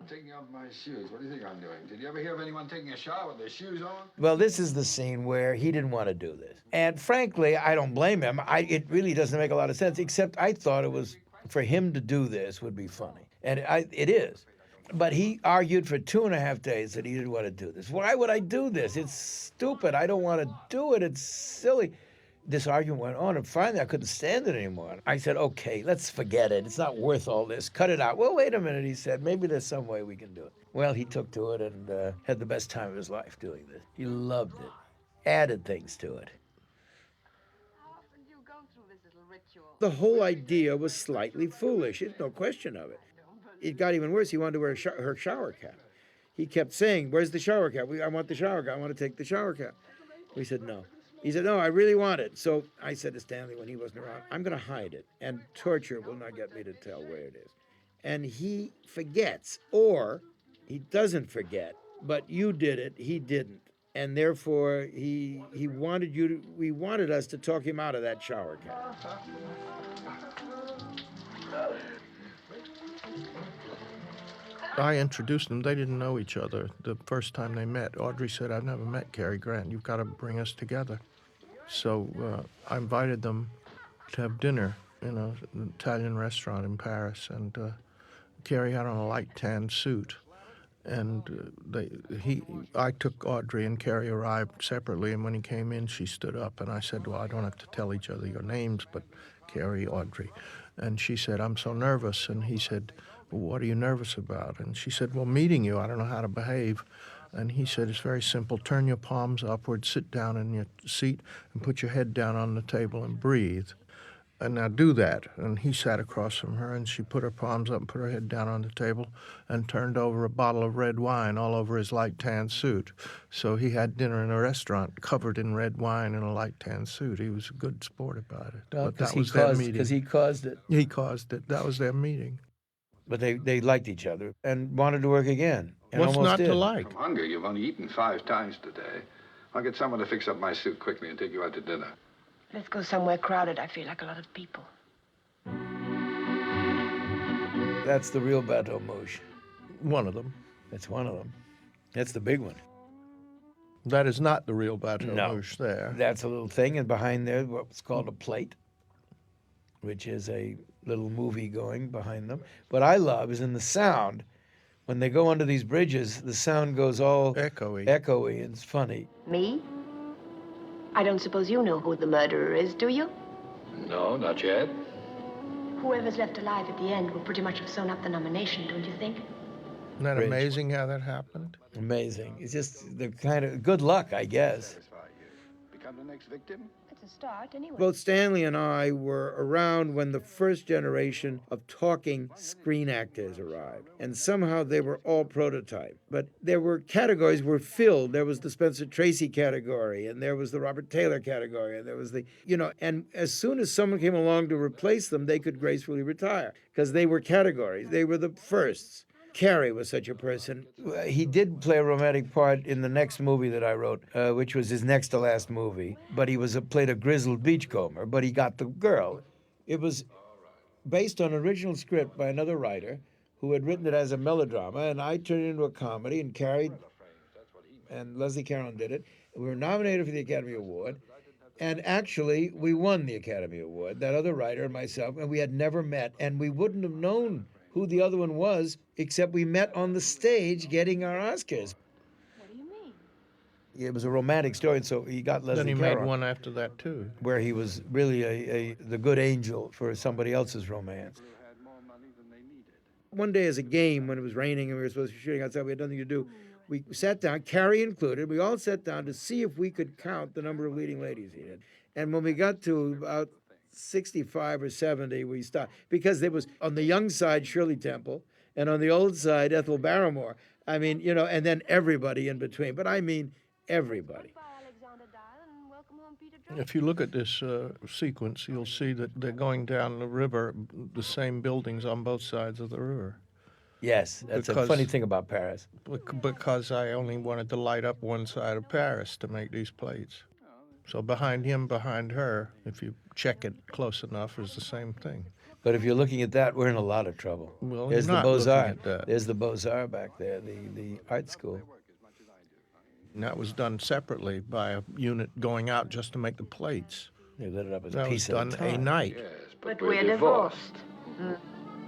G: Taking off my shoes. What do you think I'm doing? Did you ever hear of anyone taking a shower with their shoes on?
B: Well, this is the scene where he didn't want to do this. And frankly, I don't blame him. It really doesn't make a lot of sense, except I thought it was, for him to do this would be funny. And it is. But he argued for 2.5 days that he didn't want to do this. Why would I do this? It's stupid. I don't want to do it. It's silly. This argument went on, and finally I couldn't stand it anymore. I said, okay, let's forget it. It's not worth all this. Cut it out. Well, wait a minute, he said. Maybe there's some way we can do it. Well, he took to it and had the best time of his life doing this. He loved it. Added things to it.
C: How often do you go through this little ritual?
B: The whole idea was slightly foolish. There's no question of it. It got even worse. He wanted to wear her shower cap. He kept saying, where's the shower cap? I want the shower cap. I want to take the shower cap. We said, no. He said, no, I really want it. So I said to Stanley when he wasn't around, I'm going to hide it, and torture will not get me to tell where it is. And he forgets, or he doesn't forget, but you did it, he didn't. And therefore, we wanted us to talk him out of that shower cap.
A: I introduced them. They didn't know each other the first time they met. Audrey said, I've never met Cary Grant. You've got to bring us together. So I invited them to have dinner in an Italian restaurant in Paris. And Cary had on a light tan suit. And I took Audrey, and Cary arrived separately. And when he came in, she stood up. And I said, well, I don't have to tell each other your names, but Cary, Audrey. And she said, I'm so nervous. And he said, well, what are you nervous about? And she said, well, meeting you, I don't know how to behave. And he said, it's very simple. Turn your palms upward, sit down in your seat, and put your head down on the table and breathe. And now do that. And he sat across from her, and she put her palms up and put her head down on the table and turned over a bottle of red wine all over his light tan suit. So he had dinner in a restaurant covered in red wine in a light tan suit. He was a good sport about it.
B: Well,
A: But that was their meeting.
B: Because he caused it.
A: He caused it. That was their meeting.
B: But they liked each other and wanted to work again. And
A: What's
B: almost
A: not
B: did.
A: to like?
G: From hunger, you've only eaten 5 times today. I'll get someone to fix up my suit quickly and take you out to dinner.
F: Let's go somewhere crowded. I feel like a lot of people.
B: That's the real Bateau Mouche.
A: One of them.
B: That's one of them. That's the big one.
A: That is not the real Bateau
B: No.
A: Mouche there.
B: That's a little thing, and behind there, what's called a plate, which is a little movie going behind them. What I love is in the sound. When they go under these bridges, the sound goes all
A: Echoey.
B: and it's funny.
F: Me? I don't suppose you know who the murderer is, do you?
G: No, not yet.
F: Whoever's left alive at the end will pretty much have sewn up the nomination, don't you think?
A: Isn't that
B: Bridge.
A: amazing how that happened?
B: Amazing. It's just the kind of good luck, I guess.
G: Become the next victim?
F: It's a start, anyway.
B: Both Stanley and I were around when the first generation of talking screen actors arrived, and somehow they were all prototype. But there were categories were filled. There was the Spencer Tracy category, and there was the Robert Taylor category, and there was the, and as soon as someone came along to replace them, they could gracefully retire because they were categories. They were the firsts. Carey was such a person. He did play a romantic part in the next movie that I wrote, which was his next to last movie. But he played a grizzled beachcomber, but he got the girl. It was based on an original script by another writer who had written it as a melodrama, and I turned it into a comedy, and Carey and Leslie Caron did it. We were nominated for the Academy Award, and actually we won the Academy Award, that other writer and myself, and we had never met, and we wouldn't have known who the other one was, except we met on the stage getting our Oscars.
F: What do you mean?
B: It was a romantic story, and so he got Leslie
A: Then he
B: Caron,
A: made one after that, too.
B: where he was really the good angel for somebody else's romance. One day as a game, when it was raining and we were supposed to be shooting outside, we had nothing to do. We sat down, Carrie included, we all sat down to see if we could count the number of leading ladies he had. And when we got to about 65 or 70, we stopped. Because there was, on the young side, Shirley Temple, and on the old side, Ethel Barrymore. I mean, and then everybody in between. But I mean everybody.
A: If you look at this sequence, you'll see that they're going down the river, the same buildings on both sides of the river.
B: Yes, that's a funny thing about Paris.
A: Because I only wanted to light up one side of Paris to make these plates. So behind him, behind her, if you check it close enough, is the same thing.
B: But if you're looking at that, we're in a lot of trouble.
A: Well,
B: There's
A: you're
B: the
A: not looking
B: Beaux-Arts.
A: at that.
B: There's the Beaux-Arts back there, the art school.
A: And that was done separately by a unit going out just to make the plates.
B: They lit it up as a
A: That was
B: piece at
A: done
B: a time.
A: a night.
G: Yes,
F: But we're divorced.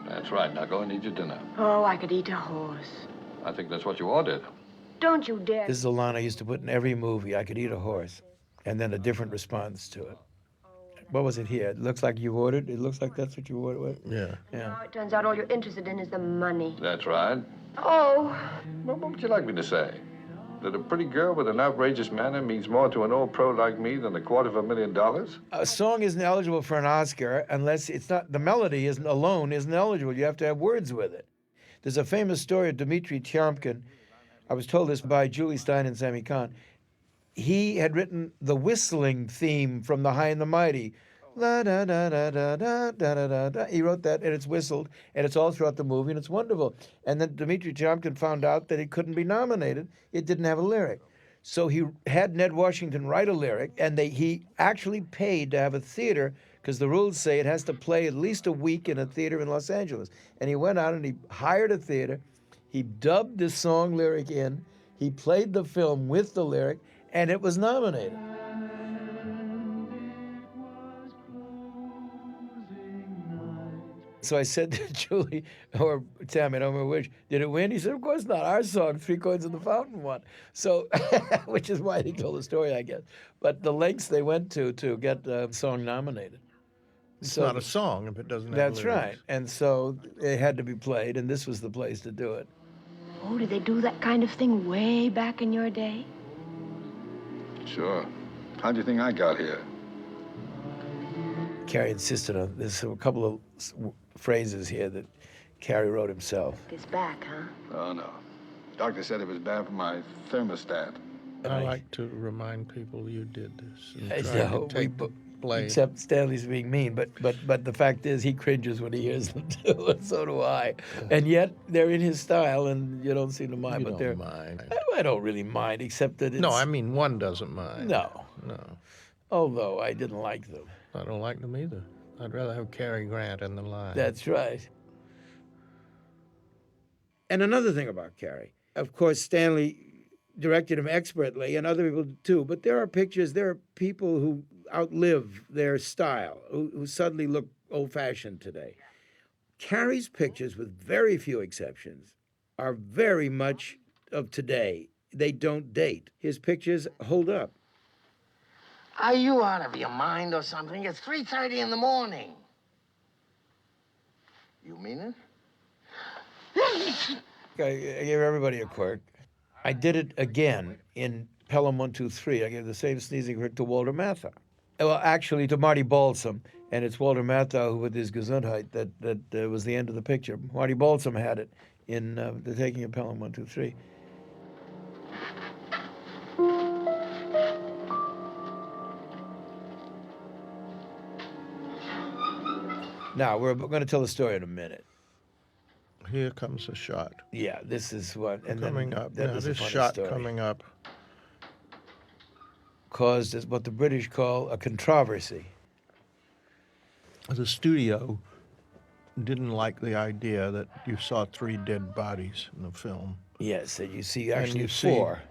G: That's right. Now go and eat your dinner.
F: Oh, I could eat a horse.
G: I think that's what you ordered.
F: Don't you dare.
B: This is a line I used to put in every movie. I could eat a horse, and then a different response to it. What was it here? It looks like you ordered. It looks like that's what you ordered.
A: Yeah.
F: Now it turns out all you're interested in is the money.
G: That's right.
F: Oh,
G: Well, what would you like me to say? That a pretty girl with an outrageous manner means more to an old pro like me than $250,000?
B: A song isn't eligible for an Oscar unless it's not, the melody isn't eligible. You have to have words with it. There's a famous story of Dmitri Tiomkin. I was told this by Julie Stein and Sammy Kahn. He had written the whistling theme from The High and the Mighty. La da da da da da da da da da. He wrote that, and it's whistled, and it's all throughout the movie, and it's wonderful. And then Dmitri Tiomkin found out that it couldn't be nominated. It didn't have a lyric. So he had Ned Washington write a lyric, and he actually paid to have a theater, because the rules say it has to play at least a week in a theater in Los Angeles. And he went out and he hired a theater. He dubbed the song lyric in. He played the film with the lyric, and it was nominated. So I said to Julie, or Tammy, I don't remember which, did it win? He said, of course not. Our song, Three Coins in the Fountain, won. So, which is why he told the story, I guess. But the lengths they went to get the song nominated.
A: It's not a song if it doesn't have
B: That's
A: lyrics.
B: right. And so it had to be played, and this was the place to do it.
F: oh, did they do that kind of thing way back in your day?
G: Sure. How do you think I got here?
B: Carrie insisted on. There's a couple of phrases here that Carrie wrote himself.
F: It's back, huh?
G: Oh, no. Doctor said it was bad for my thermostat.
A: I like to remind people you did this and
B: I
A: try
B: know,
A: to take the blame.
B: except Stanley's being mean, but the fact is he cringes when he hears them too, and so do I. And yet they're in his style, and you don't seem to mind.
A: You
B: but they're
A: don't mind.
B: I don't really mind, except that it's
A: No, I mean one doesn't mind.
B: no.
A: No,
B: Although I didn't like them.
A: I don't like them either. I'd rather have Cary Grant in the line.
B: That's right. And another thing about Carrie, of course, Stanley directed him expertly, and other people too. But there are people who outlive their style, who suddenly look old-fashioned today. Carrie's pictures, with very few exceptions, are very much of today. They don't date. His pictures hold up.
H: Are you out of your mind or something? It's 3:30 in the morning. You mean it?
B: I gave everybody a quirk. I did it again in Pelham 123. I gave the same sneezing quirk to Walter Matthau. Well, actually, to Marty Balsam, and it's Walter Matthau who, with his Gesundheit, that was the end of the picture. Marty Balsam had it in The Taking of Pelham 123. Now, we're going to tell the story in a minute.
A: Here comes a shot.
B: Yeah, this is what... And
A: coming
B: then,
A: up.
B: Then
A: Now,
B: there's a
A: this
B: funny
A: shot
B: story.
A: coming up.
B: Caused what the British call a controversy.
A: The studio didn't like the idea that you saw 3 dead bodies in the film.
B: Yes, and you see
A: And
B: actually
A: you see-
B: 4,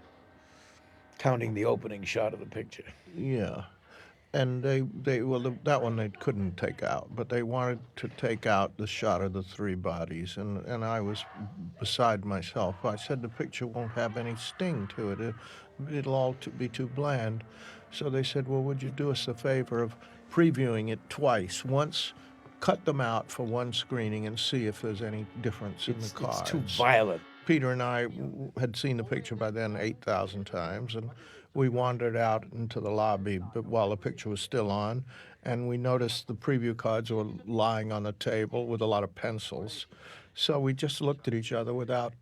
B: counting the opening shot of the picture.
A: Yeah. And that one they couldn't take out, but they wanted to take out the shot of the 3 bodies, and I was beside myself. I said the picture won't have any sting to it. It'll all be too bland. So they said, well, would you do us a favor of previewing it twice? Once, cut them out for one screening and see if there's any difference in the cards.
B: It's too violent.
A: Peter and I had seen the picture by then 8,000 times, and we wandered out into the lobby while the picture was still on, and we noticed the preview cards were lying on the table with a lot of pencils. So we just looked at each other without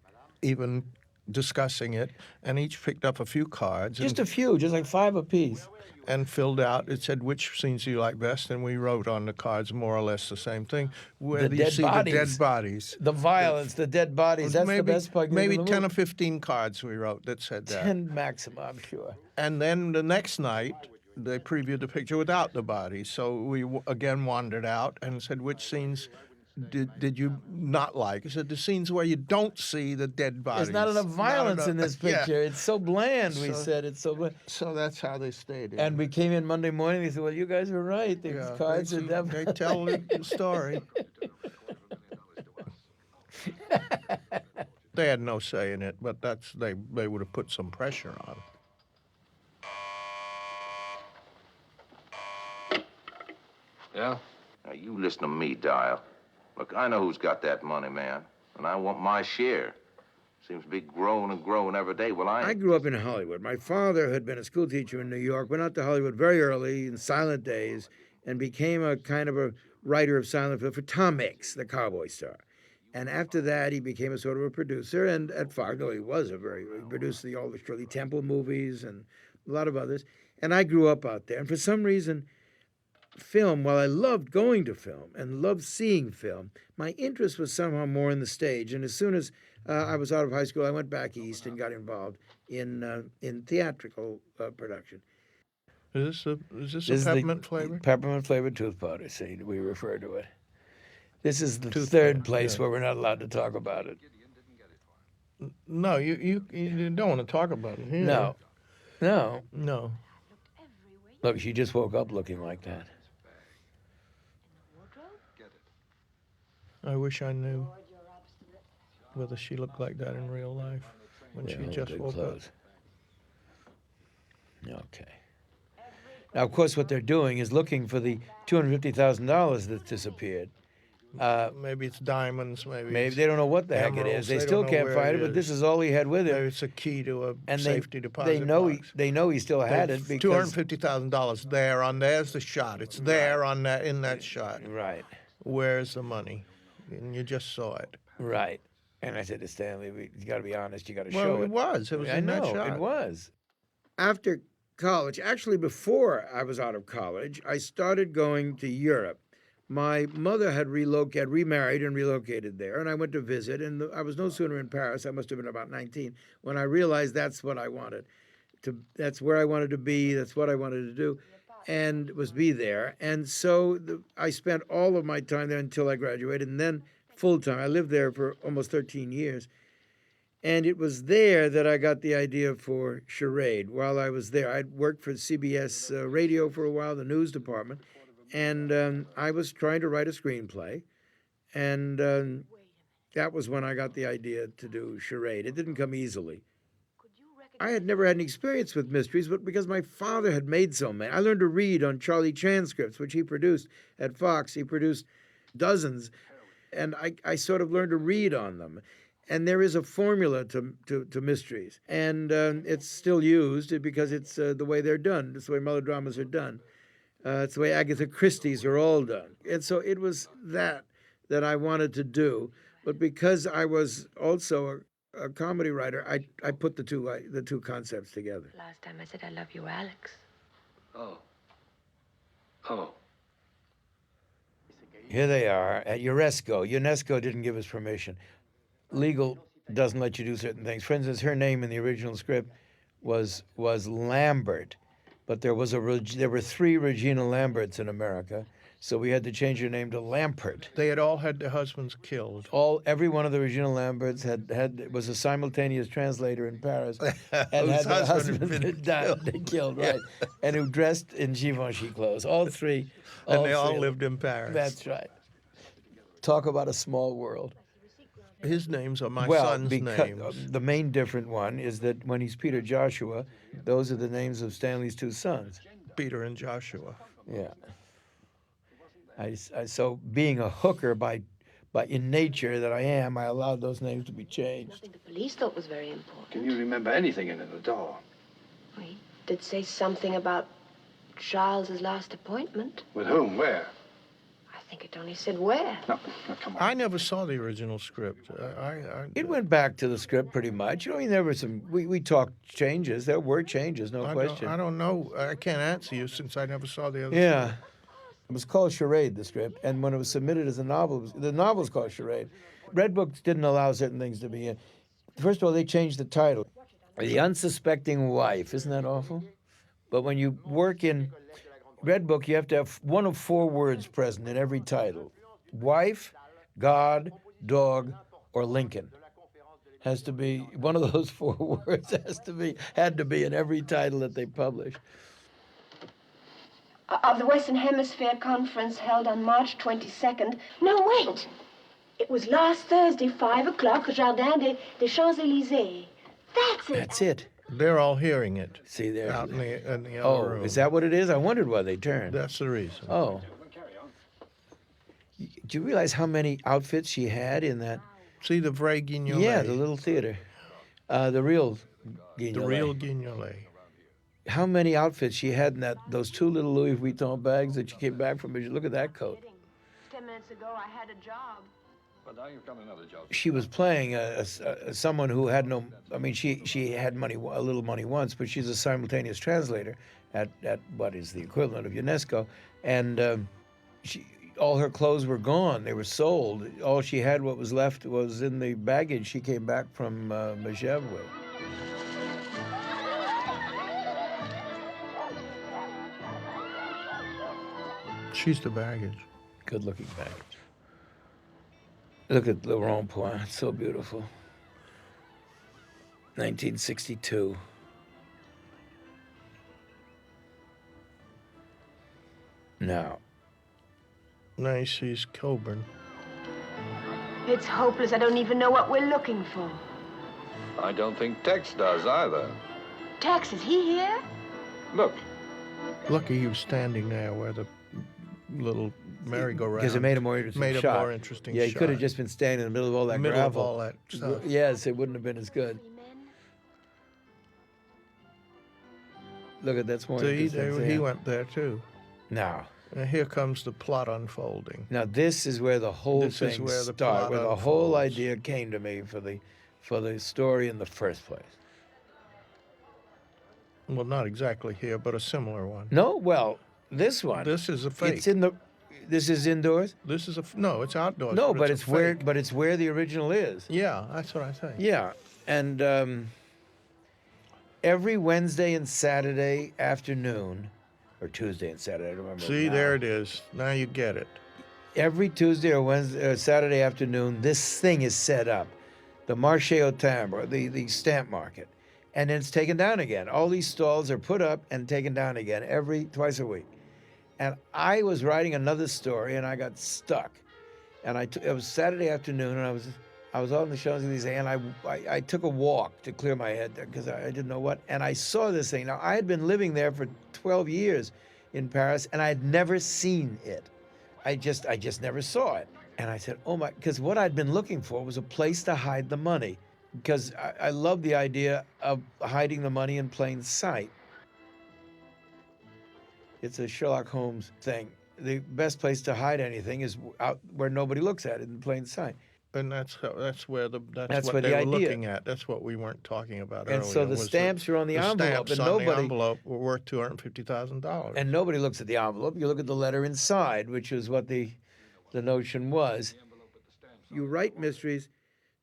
A: even discussing it, and each picked up a few cards.
B: Just a few, just like 5 apiece.
A: And filled out, it said, which scenes do you like best? And we wrote on the cards more or less the same thing. Where
B: The
A: you
B: dead
A: see
B: bodies.
A: the dead bodies.
B: The violence, the dead bodies, that's
A: maybe,
B: the best part.
A: Maybe
B: of the
A: 10 or
B: movie.
A: 15 cards we wrote that said that.
B: 10 maximum, I'm sure.
A: And then the next night, they previewed the picture without the bodies. So we again wandered out and said, which scenes did you not like? I said, the scenes where you don't see the dead bodies.
B: There's not enough violence in this
A: Yeah.
B: picture. It's so bland, we said. It's so bland.
A: So that's how they stayed in.
B: And we came in Monday morning, they said, well, you guys were right. These cards are
A: they tell the story. They had no say in it, but they would have put some pressure on.
G: Yeah?
J: Now, you listen to me, Dial. Look, I know who's got that money, man, and I want my share. Seems to be growing and growing every day. Well,
B: I grew up in Hollywood. My father had been a school teacher in New York, went out to Hollywood very early in silent days, and became a kind of a writer of silent film for Tom Mix, the cowboy star. And after that, he became a sort of a producer, and at Fargo, he produced all the Shirley Temple movies and a lot of others. And I grew up out there. And for some reason, film, while I loved going to film and loved seeing film, my interest was somehow more in the stage. And as soon as I was out of high school, I went back east and got involved in theatrical production.
A: Is this a peppermint flavor?
B: Peppermint flavored tooth powder, see, we refer to it. This is the
A: Tooth
B: third
A: powder,
B: place
A: yeah.
B: where we're not allowed to talk about it.
A: No, you don't want to talk about it here.
B: No.
A: No.
B: Look, she just woke up looking like that.
A: I wish I knew whether she looked like that in real life when she just
B: good
A: woke
B: clothes. Okay. Now, of course, what they're doing is looking for the $250,000 that's disappeared.
A: Maybe it's diamonds. Maybe
B: Maybe they don't know what the heck it is.
A: emeralds.
B: They
A: They
B: still
A: don't know
B: can't
A: where
B: find
A: it
B: it, but this
A: is.
B: is all he had with him.
A: Maybe it's a key to a
B: And
A: safety deposit
B: they know
A: box.
B: they know he still had it because
A: $250,000 there on there's the shot. It's there on that in that shot.
B: right,
A: Where's the money? And you just saw it.
B: right. And I said to Stanley, you got to be honest. You got to
A: Well,
B: show
A: it
B: it.
A: was. It was
B: I
A: in
B: know
A: that shot.
B: it was. After college, actually before I was out of college, I started going to Europe. My mother had remarried and relocated there, and I went to visit. And I was no sooner in Paris, I must have been about 19, when I realized that's what I wanted. That's where I wanted to be. That's what I wanted to do, and was be there. And so I spent all of my time there until I graduated, and then full time. I lived there for almost 13 years. And it was there that I got the idea for Charade. While I was there, I'd worked for CBS radio for a while, the news department, and I was trying to write a screenplay. And that was when I got the idea to do Charade. It didn't come easily. I had never had any experience with mysteries, but because my father had made so many, I learned to read on Charlie transcripts, which he produced at Fox. He produced dozens, and I sort of learned to read on them. And there is a formula to mysteries, and it's still used because it's the way they're done. It's the way melodramas are done. It's the way Agatha Christie's are all done. And so it was that I wanted to do. But because I was also a comedy writer, I put the two concepts together.
F: Last time I said I love you, Alex.
H: Oh.
B: Here they are at UNESCO. UNESCO didn't give us permission. Legal doesn't let you do certain things. For instance, her name in the original script was Lambert, but there were 3 Regina Lamberts in America, so we had to change her name to Lampert.
A: They had all had their husbands killed.
B: Every one of the Regina Lamberts was a simultaneous translator in Paris, and
A: Whose
B: had their
A: husband had
B: husband
A: been
B: killed, right? And who dressed in Givenchy clothes. All 3.
A: And they all lived in Paris.
B: That's right. Talk about a small world.
A: His names are my
B: Well,
A: son's names.
B: the main different one is that when he's Peter Joshua, those are the names of Stanley's 2 sons.
A: Peter and Joshua.
B: Yeah. So being a hooker by in nature that I am, I allowed those names to be changed.
F: Nothing the police thought was very important.
H: Can you remember anything in it at all?
F: He did say something about Charles's last appointment.
H: With whom? Where?
F: I think it only said where.
H: No, come on.
A: I never saw the original script.
B: It went back to the script pretty much. You know, there were we talked changes. There were changes, no question.
A: I don't know. I can't answer you since I never saw the other
B: Yeah.
A: script.
B: It was called Charade, the script, and when it was submitted as a novel, the novel was called Charade. Red Book didn't allow certain things to be in. First of all, they changed the title. The Unsuspecting Wife. Isn't that awful? But when you work in Red Book, you have to have one of 4 words present in every title. Wife, God, dog, or Lincoln. Has to be, one of those 4 words had to be in every title that they published.
F: Of the Western Hemisphere Conference held on March 22nd. No, wait. It was last Thursday, 5 o'clock, Jardin des Champs-Élysées. That's it.
B: That's it.
A: They're all hearing it.
B: See there.
A: Out in the other room.
B: Is that what it is? I wondered why they turned.
A: That's the reason.
B: Oh. Do you realize how many outfits she had in that?
A: See the Vrai Guignolet.
B: Yeah, the little theater. The real Guignolet.
A: The real Guignolet.
B: How many outfits she had in those 2 little Louis Vuitton bags that she came back from? Look at that coat.
F: 10 minutes ago, I had a job.
G: But now you've got another job.
B: She was playing someone who had no. I mean, she had money, a little money once, but she's a simultaneous translator at what is the equivalent of UNESCO, and all her clothes were gone. They were sold. All she had, what was left, was in the baggage she came back from Behm with.
A: She's the baggage.
B: Good-looking baggage. Look at Le Rond-Point. It's so beautiful. 1962. Now.
A: Sees Coburn.
F: It's hopeless. I don't even know what we're looking for.
G: I don't think Tex does either.
F: Tex, is he here?
G: Look.
A: Lucky he was standing there where the little merry-go-round.
B: Because it made a more interesting
A: Made
B: shot.
A: a more interesting
B: Yeah, he
A: shot.
B: could have just been standing in the middle of all that
A: Middle
B: gravel.
A: of all that stuff.
B: Yes, it wouldn't have been as good. Look at that's more
A: See,
B: interesting.
A: he went there too.
B: Now,
A: And here comes the plot unfolding.
B: now this is where the whole
A: This is
B: thing
A: where the
B: started,
A: plot
B: where the whole
A: unfolds.
B: idea came to me for the story in the first place.
A: Well, not exactly here, but a similar one.
B: No, well, this one.
A: This is a fake.
B: It's in the. This is indoors.
A: This is no, it's outdoors.
B: No, but
A: a
B: it's where.
A: fake.
B: But it's where the original is.
A: Yeah, that's what I think.
B: Yeah, and every Wednesday and Saturday afternoon, or Tuesday and Saturday, I don't remember.
A: See,
B: now.
A: there it is. Now you get it.
B: Every Tuesday or Wednesday or Saturday afternoon, this thing is set up, the marché au timbre, the stamp market, and then it's taken down again. All these stalls are put up and taken down again twice a week. And I was writing another story, and I got stuck. And it was Saturday afternoon, and I was out in the Champs-Elysees, and I took a walk to clear my head there because I didn't know what. And I saw this thing. Now, I had been living there for 12 years in Paris, and I had never seen it. I just never saw it. And I said, oh my, because what I'd been looking for was a place to hide the money, because I love the idea of hiding the money in plain sight. It's a Sherlock Holmes thing. The best place to hide anything is out where nobody looks at it in plain sight.
A: And that's where
B: That's
A: what
B: where
A: they
B: the
A: were
B: idea.
A: looking at. That's what we weren't talking about earlier.
B: And so the
A: was
B: stamps are on the envelope,
A: stamps
B: and
A: on the
B: nobody
A: envelope were worth $250,000.
B: and nobody looks at the envelope. You look at the letter inside, which is what the notion was. You write mysteries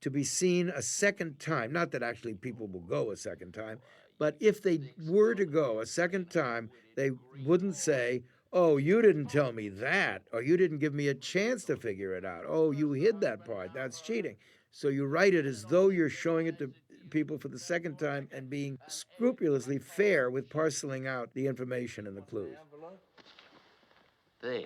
B: to be seen a second time. Not that actually people will go a second time, but if they were to go a second time, they wouldn't say, oh, you didn't tell me that, or you didn't give me a chance to figure it out. Oh, you hid that part. That's cheating. So you write it as though you're showing it to people for the second time and being scrupulously fair with parceling out the information and the clues.
J: There.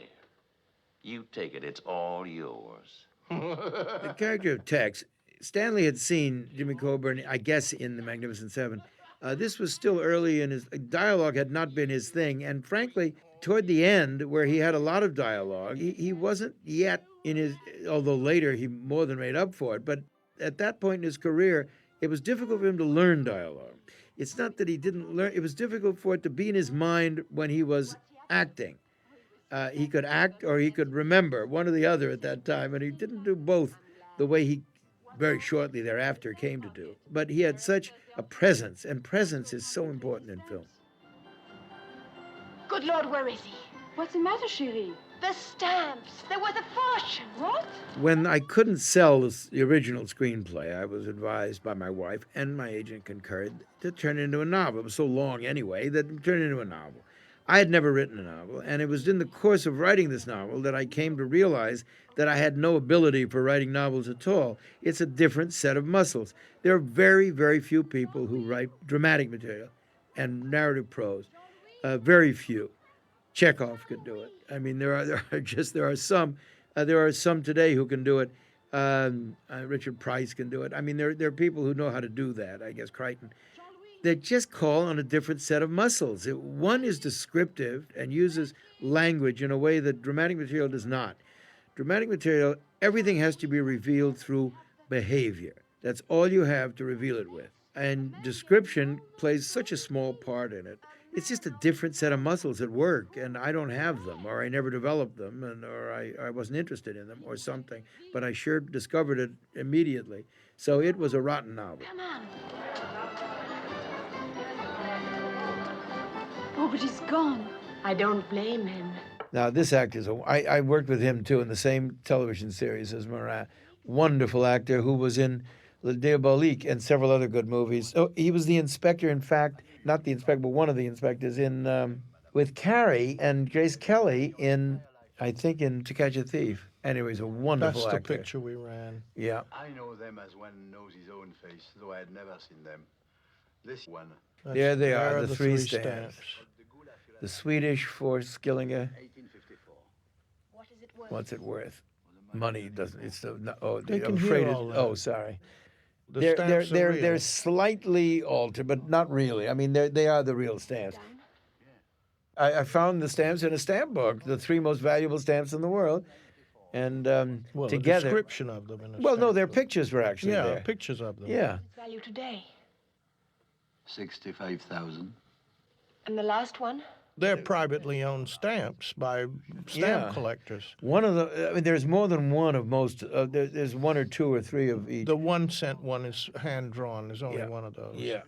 J: You take it. It's all yours.
B: The character of Tex, Stanley had seen Jimmy Coburn, I guess, in The Magnificent Seven. This was still early in his dialogue had not been his thing, and frankly, toward the end, where he had a lot of dialogue, he wasn't yet in his. Although later he more than made up for it, but at that point in his career, it was difficult for him to learn dialogue. It's not that he didn't learn; it was difficult for it to be in his mind when he was acting. He could act or he could remember, one or the other at that time, and he didn't do both the way he very shortly thereafter came to do. But he had such a presence, and presence is so important in film.
F: Good Lord, where is he?
C: What's the matter, chérie?
F: The stamps. They're worth a fortune.
C: What?
B: When I couldn't sell the original screenplay, I was advised by my wife, and my agent concurred, to turn it into a novel. It was so long anyway that it turned into a novel. I had never written a novel, and it was in the course of writing this novel that I came to realize that I had no ability for writing novels at all. It's a different set of muscles. There are very, very few people who write dramatic material and narrative prose. Very few. Chekhov could do it. I mean, there are some today who can do it. Richard Price can do it. I mean, there are people who know how to do that. I guess Crichton. They just call on a different set of muscles. One is descriptive and uses language in a way that dramatic material does not. Dramatic material, everything has to be revealed through behavior. That's all you have to reveal it with. And description plays such a small part in it. It's just a different set of muscles at work, and I don't have them, or I never developed them, or I wasn't interested in them, or something. But I sure discovered it immediately. So it was a rotten novel.
F: Come on.
C: Oh, but he's gone.
F: I don't blame him.
B: Now, this actor, I worked with him, too, in the same television series as Marat. Wonderful actor who was in Le Diabolique and several other good movies. Oh, he was the inspector, in fact, not the inspector, but one of the inspectors in with Carrie and Grace Kelly in, I think, in To Catch a Thief. Anyways, a wonderful
A: That's the
B: actor.
A: picture we ran.
B: Yeah.
K: I know them as one knows his own face, though I had never seen them. This one.
B: There they are, the three
A: stamps.
B: stamps. The Swedish for Skillinga.
K: 1854.
F: What is it worth?
B: What's it worth? Money doesn't. It's the. Oh,
A: They
B: I'm
A: can hear
B: afraid.
A: all that.
B: Oh, sorry.
A: The
B: They're
A: stamps are real.
B: they're slightly altered, but not really. I mean, they are the real stamps. I found the stamps in a stamp book, the 3 most valuable stamps in the world. And
A: Well,
B: together.
A: a description of them. In a
B: Well, no,
A: stamp
B: their
A: book.
B: pictures were actually
A: Yeah,
B: there.
A: pictures of them.
B: Yeah.
F: Value today.
K: 65,000.
F: And the last one?
A: They're privately owned stamps by stamp collectors.
B: One of the, I mean, there's more than one of most, there's 1 or 2 or 3 of each.
A: The 1 cent one is hand drawn. There's only one of those.
B: Yeah.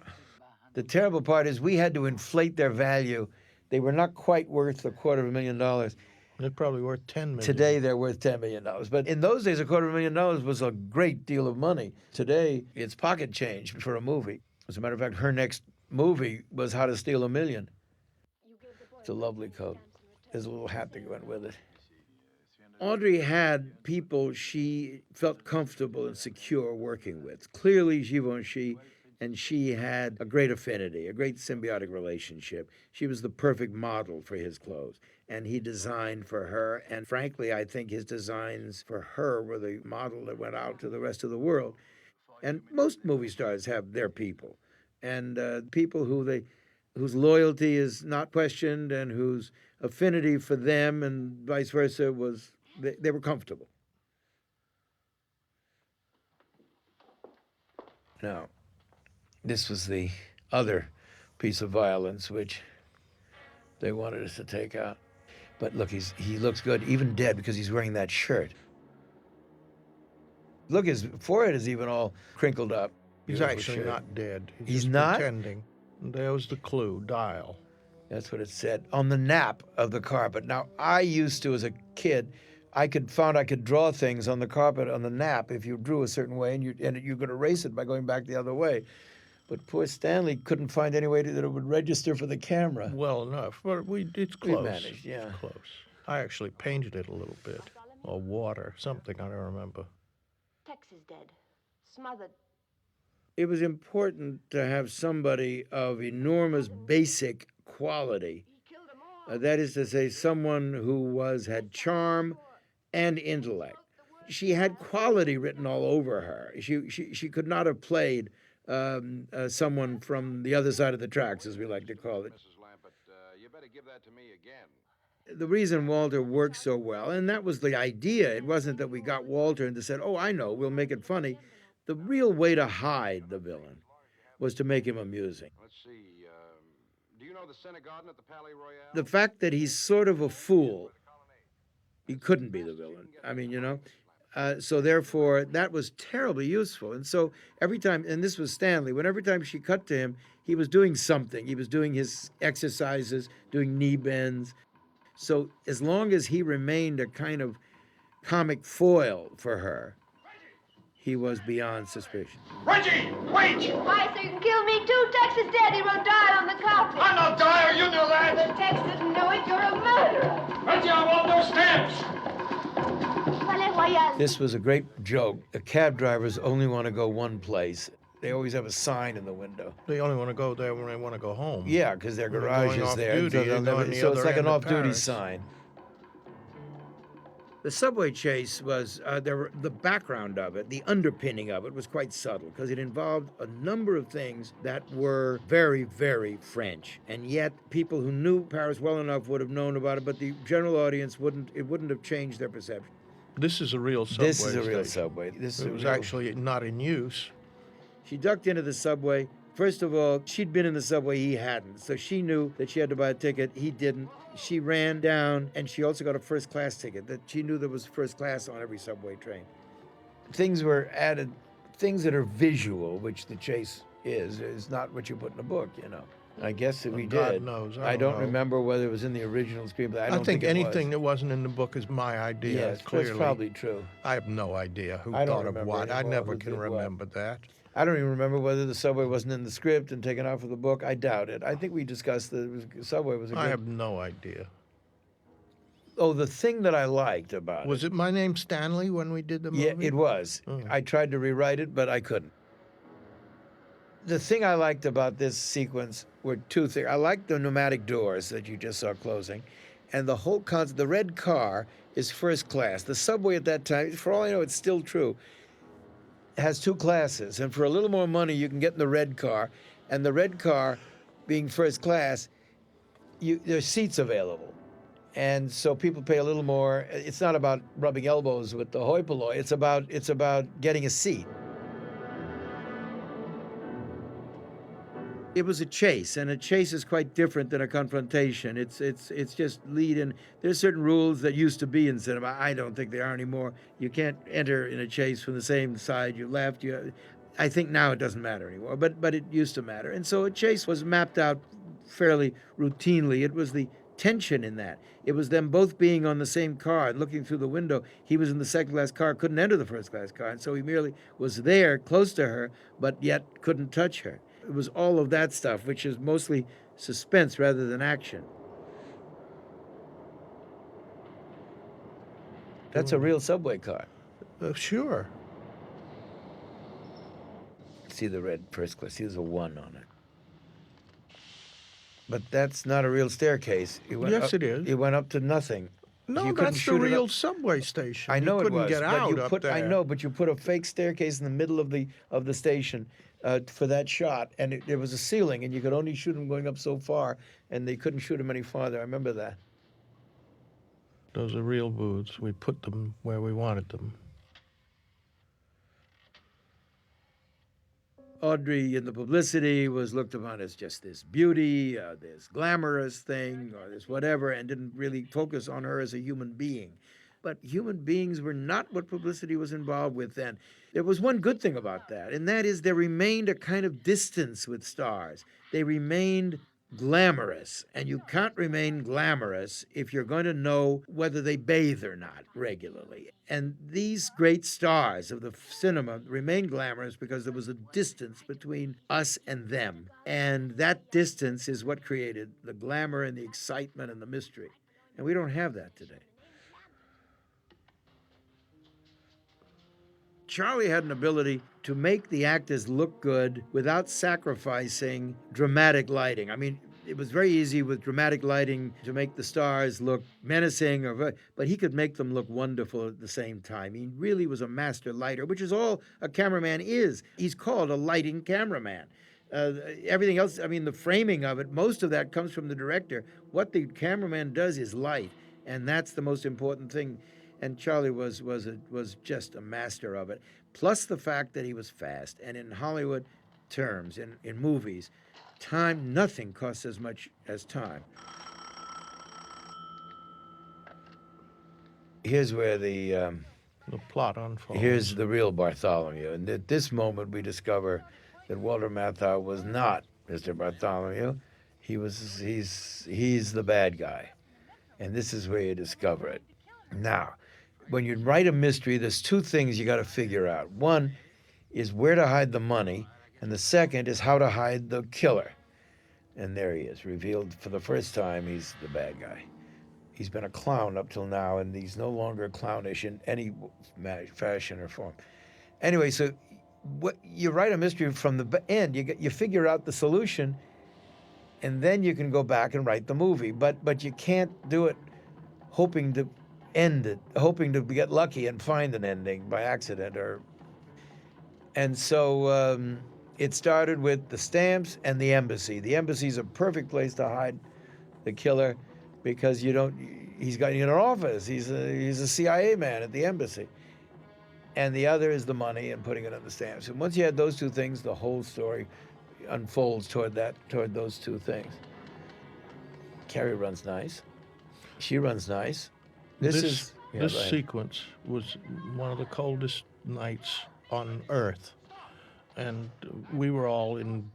B: The terrible part is we had to inflate their value. They were not quite worth $250,000.
A: They're probably worth $10 million.
B: Today they're worth $10 million. But in those days, $250,000 was a great deal of money. Today, it's pocket change for a movie. As a matter of fact, her next movie was How to Steal a Million. It's a lovely coat. There's a little hat that went with it. Audrey had people she felt comfortable and secure working with. Clearly, Givenchy and she had a great affinity, a great symbiotic relationship. She was the perfect model for his clothes, and he designed for her. And frankly, I think his designs for her were the model that went out to the rest of the world. And most movie stars have their people, and people whose loyalty is not questioned and whose affinity for them and vice versa was, they were comfortable. Now, this was the other piece of violence which they wanted us to take out. But look, he looks good, even dead, because he's wearing that shirt. Look, his forehead is even all crinkled up.
A: He's
B: Beautiful
A: actually
B: shirt.
A: not dead.
B: He's
A: just
B: not?
A: pretending. There was the clue, dial.
B: That's what it said, on the nap of the carpet. Now, I used to, as a kid, I could draw things on the carpet on the nap if you drew a certain way, and you could erase it by going back the other way. But poor Stanley couldn't find any way that it would register for the camera.
A: Well enough, but it's close.
B: We managed, yeah.
A: It's close. I actually painted it a little bit, or water, something, I don't remember.
F: Tex is dead. Smothered.
B: It was important to have somebody of enormous basic quality. That is to say, someone who had charm and intellect. She had quality written all over her. She could not have played someone from the other side of the tracks, as we like to call it.
D: Mrs. Lampert, you better give that to me again.
B: The reason Walter worked so well, and that was the idea, it wasn't that we got Walter and they said, oh, I know, we'll make it funny. The real way to hide the villain was to make him amusing.
D: Let's see, do you know the Senate Garden at the Palais Royale?
B: The fact that he's sort of a fool, he couldn't be the villain. I mean, so therefore, that was terribly useful. And so every time, and this was Stanley, every time she cut to him, he was doing something. He was doing his exercises, doing knee bends. So as long as he remained a kind of comic foil for her, he was beyond suspicion.
H: Reggie, wait!
F: Why, so you can kill me too? Tex is dead. He wrote die on the carpet.
H: I'm not dire, you know that!
F: But Tex didn't know it. You're a murderer.
H: Reggie, I want those stamps!
F: Palais Royal.
B: This was a great joke. The cab drivers only want to go one place. They always have a sign in the window.
A: They only want to go there when they want to go home.
B: Yeah, because their
A: When they're
B: garage
A: going
B: is
A: off
B: there.
A: duty, they're going the
B: So it's
A: other
B: like an
A: end of
B: off-duty
A: Paris.
B: sign. The subway chase was, the background of it, the underpinning of it was quite subtle because it involved a number of things that were very, very French. And yet people who knew Paris well enough would have known about it, but the general audience wouldn't have changed their perception.
A: This is a real subway
B: This is a real
A: station.
B: subway.
A: It was actually not in use.
B: She ducked into the subway. First of all, she'd been in the subway, he hadn't. So she knew that she had to buy a ticket. He didn't. She ran down, and she also got a first-class ticket. That she knew there was first class on every subway train. Things were added, things that are visual, which the chase is not what you put in a book, I guess that we
A: God
B: did.
A: knows.
B: I don't
A: know.
B: remember whether it was in the original screenplay. I don't
A: think
B: it
A: anything
B: was.
A: that wasn't in the book is my idea.
B: Yes,
A: clearly.
B: that's probably true.
A: I have no idea who
B: I don't
A: thought of
B: remember
A: what. I
B: anymore
A: never
B: who
A: can
B: did what.
A: remember that.
B: I don't even remember whether the subway wasn't in the script and taken out of the book. I doubt it. I think we discussed the subway was a good...
A: I have no idea.
B: Oh, the thing that I liked about
A: Was it My Name's Stanley when we did the movie?
B: Yeah, it was.
A: Oh.
B: I tried to rewrite it, but I couldn't. The thing I liked about this sequence were two things. I liked the pneumatic doors that you just saw closing, and the whole concept. The red car is first class. The subway at that time, for all I know, it's still true, has two classes, and for a little more money, you can get in the red car, and the red car, being first class, there's seats available. And so people pay a little more. It's not about rubbing elbows with the hoi polloi. It's about getting a seat. It was a chase, and a chase is quite different than a confrontation. It's just lead in. There's certain rules that used to be in cinema. I don't think there are anymore. You can't enter in a chase from the same side you left. I think now it doesn't matter anymore, but it used to matter. And so a chase was mapped out fairly routinely. It was the tension in that. It was them both being on the same car and looking through the window. He was in the second-class car, couldn't enter the first-class car, and so he merely was there, close to her, but yet couldn't touch her. It was all of that stuff, which is mostly suspense rather than action. That's a real subway car.
A: Sure.
B: See the red first class. See, there's a 1 on it. But that's not a real staircase.
A: Yes, it is.
B: It went up to nothing.
A: No, that's the real subway station.
B: I know
A: you couldn't
B: it was.
A: get out up there.
B: I know, but you put a fake staircase in the middle of the station for that shot, and there was a ceiling, and you could only shoot him going up so far, and they couldn't shoot him any farther. I remember that.
A: Those are real booths. We put them where we wanted them.
B: Audrey in the publicity was looked upon as just this beauty, this glamorous thing, or this whatever, and didn't really focus on her as a human being. But human beings were not what publicity was involved with then. There was one good thing about that, and that is there remained a kind of distance with stars. They remained glamorous, and you can't remain glamorous if you're going to know whether they bathe or not regularly. And these great stars of the cinema remained glamorous because there was a distance between us and them. And that distance is what created the glamour and the excitement and the mystery. And we don't have that today. Charlie had an ability to make the actors look good without sacrificing dramatic lighting. I mean, it was very easy with dramatic lighting to make the stars look menacing, but he could make them look wonderful at the same time. He really was a master lighter, which is all a cameraman is. He's called a lighting cameraman. Everything else, I mean, the framing of it, most of that comes from the director. What the cameraman does is light, and that's the most important thing. And Charlie was just a master of it. Plus the fact that he was fast. And in Hollywood terms, in movies, time, nothing costs as much as time. Here's where the
A: plot unfolds.
B: Here's the real Bartholomew. And at this moment, we discover that Walter Matthau was not Mr. Bartholomew. He's the bad guy. And this is where you discover it. Now, when you write a mystery, there's two things you got to figure out. One is where to hide the money, and the second is how to hide the killer. And there he is, revealed for the first time. He's the bad guy. He's been a clown up till now, and he's no longer clownish in any fashion or form. Anyway, so you write a mystery from the end. You figure out the solution, and then you can go back and write the movie. But you can't do it hoping to end it, hoping to get lucky and find an ending by accident. And so it started with the stamps and the embassy. The embassy's a perfect place to hide the killer because he's got in an office. He's a CIA man at the embassy. And the other is the money and putting it on the stamps. And once you had those two things, the whole story unfolds toward those two things. Carrie runs nice. She runs nice. This
A: sequence was one of the coldest nights on Earth. And we were all in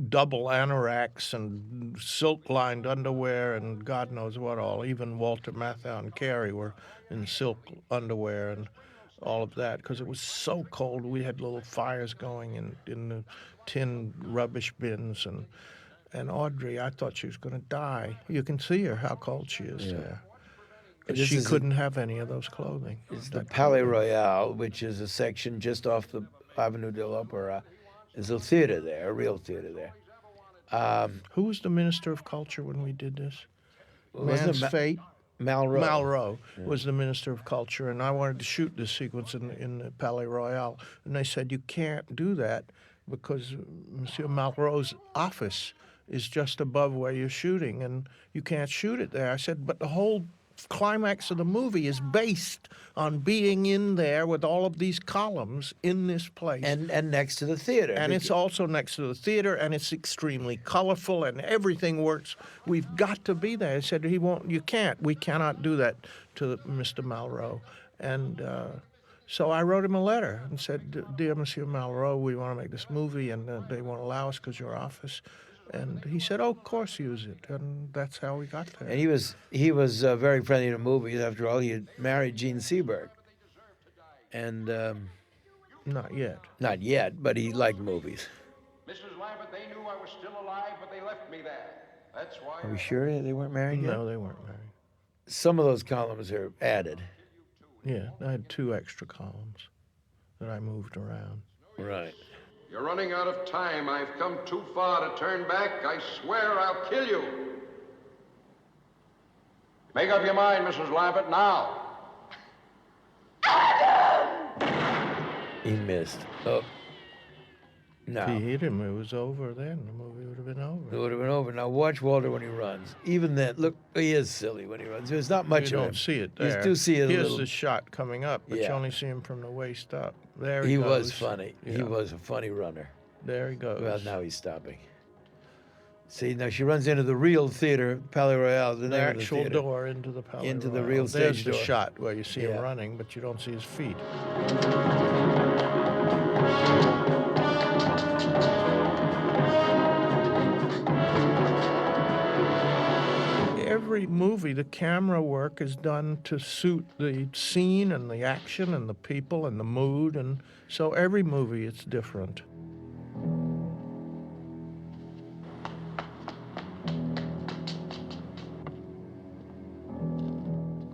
A: double anoraks and silk-lined underwear and God knows what all. Even Walter Matthau and Carrie were in silk underwear and all of that because it was so cold. We had little fires going in the tin rubbish bins. And Audrey, I thought she was going to die. You can see her, how cold she is there. She couldn't have any of those clothing.
B: It's the Palais Royal, which is a section just off the Avenue de l'Opéra. There's a theater there, a real theater there.
A: Who was the Minister of Culture when we did this?
B: Man's
A: Fate?
B: Malraux.
A: Malraux was the Minister of Culture, and I wanted to shoot this sequence in the Palais Royal. And they said, you can't do that because Monsieur Malraux's office is just above where you're shooting, and you can't shoot it there. I said, but the whole climax of the movie is based on being in there with all of these columns in this place.
B: And next to the theater.
A: And it's also next to the theater, and it's extremely colorful, and everything works. We've got to be there. I said, we cannot do that to Mr. Malraux. And so I wrote him a letter and said, Dear Monsieur Malraux, we want to make this movie, and they won't allow us because your office. And he said, "Oh, of course, use it." And that's how we got there.
B: And he was very friendly to movies. After all, he had married Jean Seberg. And
A: not yet.
B: Not yet, but he liked movies.
D: Mrs. Lambert, they knew I was still alive, but they left me there. That's why.
B: Are we sure they weren't married yet?
A: No, they weren't married.
B: Some of those columns are added.
A: Yeah, I had 2 extra columns that I moved around.
B: Right.
D: You're running out of time. I've come too far to turn back. I swear I'll kill you. Make up your mind, Mrs. Lambert, now.
B: He missed. Oh. No.
A: If he hit him, it was over then. The movie would have been over.
B: It would have been over. Now watch Walter when he runs. Even then, look, he is silly when he runs. There's not much
A: you
B: of
A: don't
B: him.
A: see it there.
B: You do see it a
A: Here's
B: little.
A: the shot coming up, but you
B: Yeah.
A: only see him from the waist up. There
B: He
A: goes.
B: was funny.
A: Yeah.
B: He was a funny runner.
A: There he goes.
B: Well, now he's stopping. See, now she runs into the real theater, Palais Royal, the
A: The
B: name of the
A: actual
B: theater.
A: door into the Palais
B: Into the
A: Royal.
B: real
A: There's
B: stage
A: the
B: door.
A: shot where you see
B: Yeah.
A: him running, but you don't see his feet. Every movie, the camera work is done to suit the scene and the action and the people and the mood, and so every movie it's different.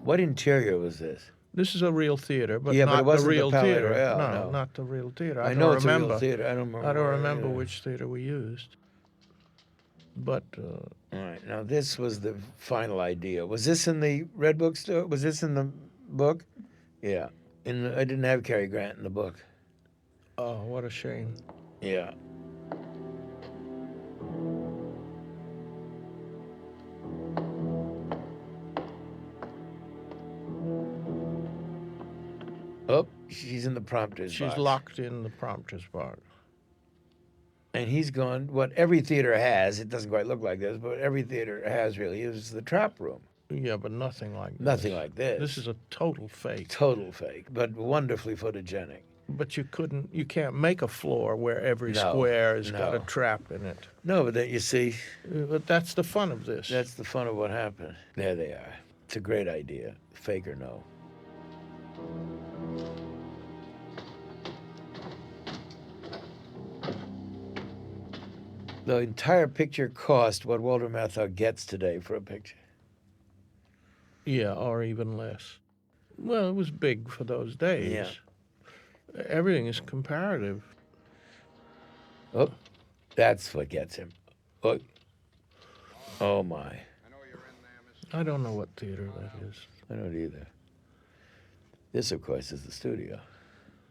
B: What interior was this?
A: This is a real theater, but
B: Yeah, but
A: not
B: it wasn't
A: the real
B: the Palais
A: theater.
B: Royal,
A: no,
B: no.
A: not the real theater.
B: I
A: don't
B: know it's a real
A: remember.
B: theater. I don't remember.
A: I don't remember
B: Yeah.
A: which theater we used. But
B: All right. Now this was the final idea. Was this in the Red Book store? Was this in the book? Yeah. I didn't have Cary Grant in the book.
A: oh, what a shame.
B: Yeah. Oh, she's in the prompter's
A: She's
B: box.
A: locked in the prompter's box.
B: And he's gone. What every theater has, it doesn't quite look like this, but every theater has really is the trap room.
A: Yeah, but nothing like this.
B: Nothing like this.
A: This is a total fake.
B: Total fake, but wonderfully photogenic.
A: But you can't make a floor where every
B: No,
A: square has got a
B: no.
A: trap in it.
B: No, but then you see,
A: But that's the fun of this.
B: that's the fun of what happened. There they are. It's a great idea, fake or no. The entire picture cost what Walter Matthau gets today for a picture.
A: Yeah, or even less. Well, it was big for those days.
B: Yeah.
A: Everything is comparative.
B: Oh, that's what gets him. Oh, oh my.
A: I don't know what theater that is.
B: I don't either. This, of course, is the studio.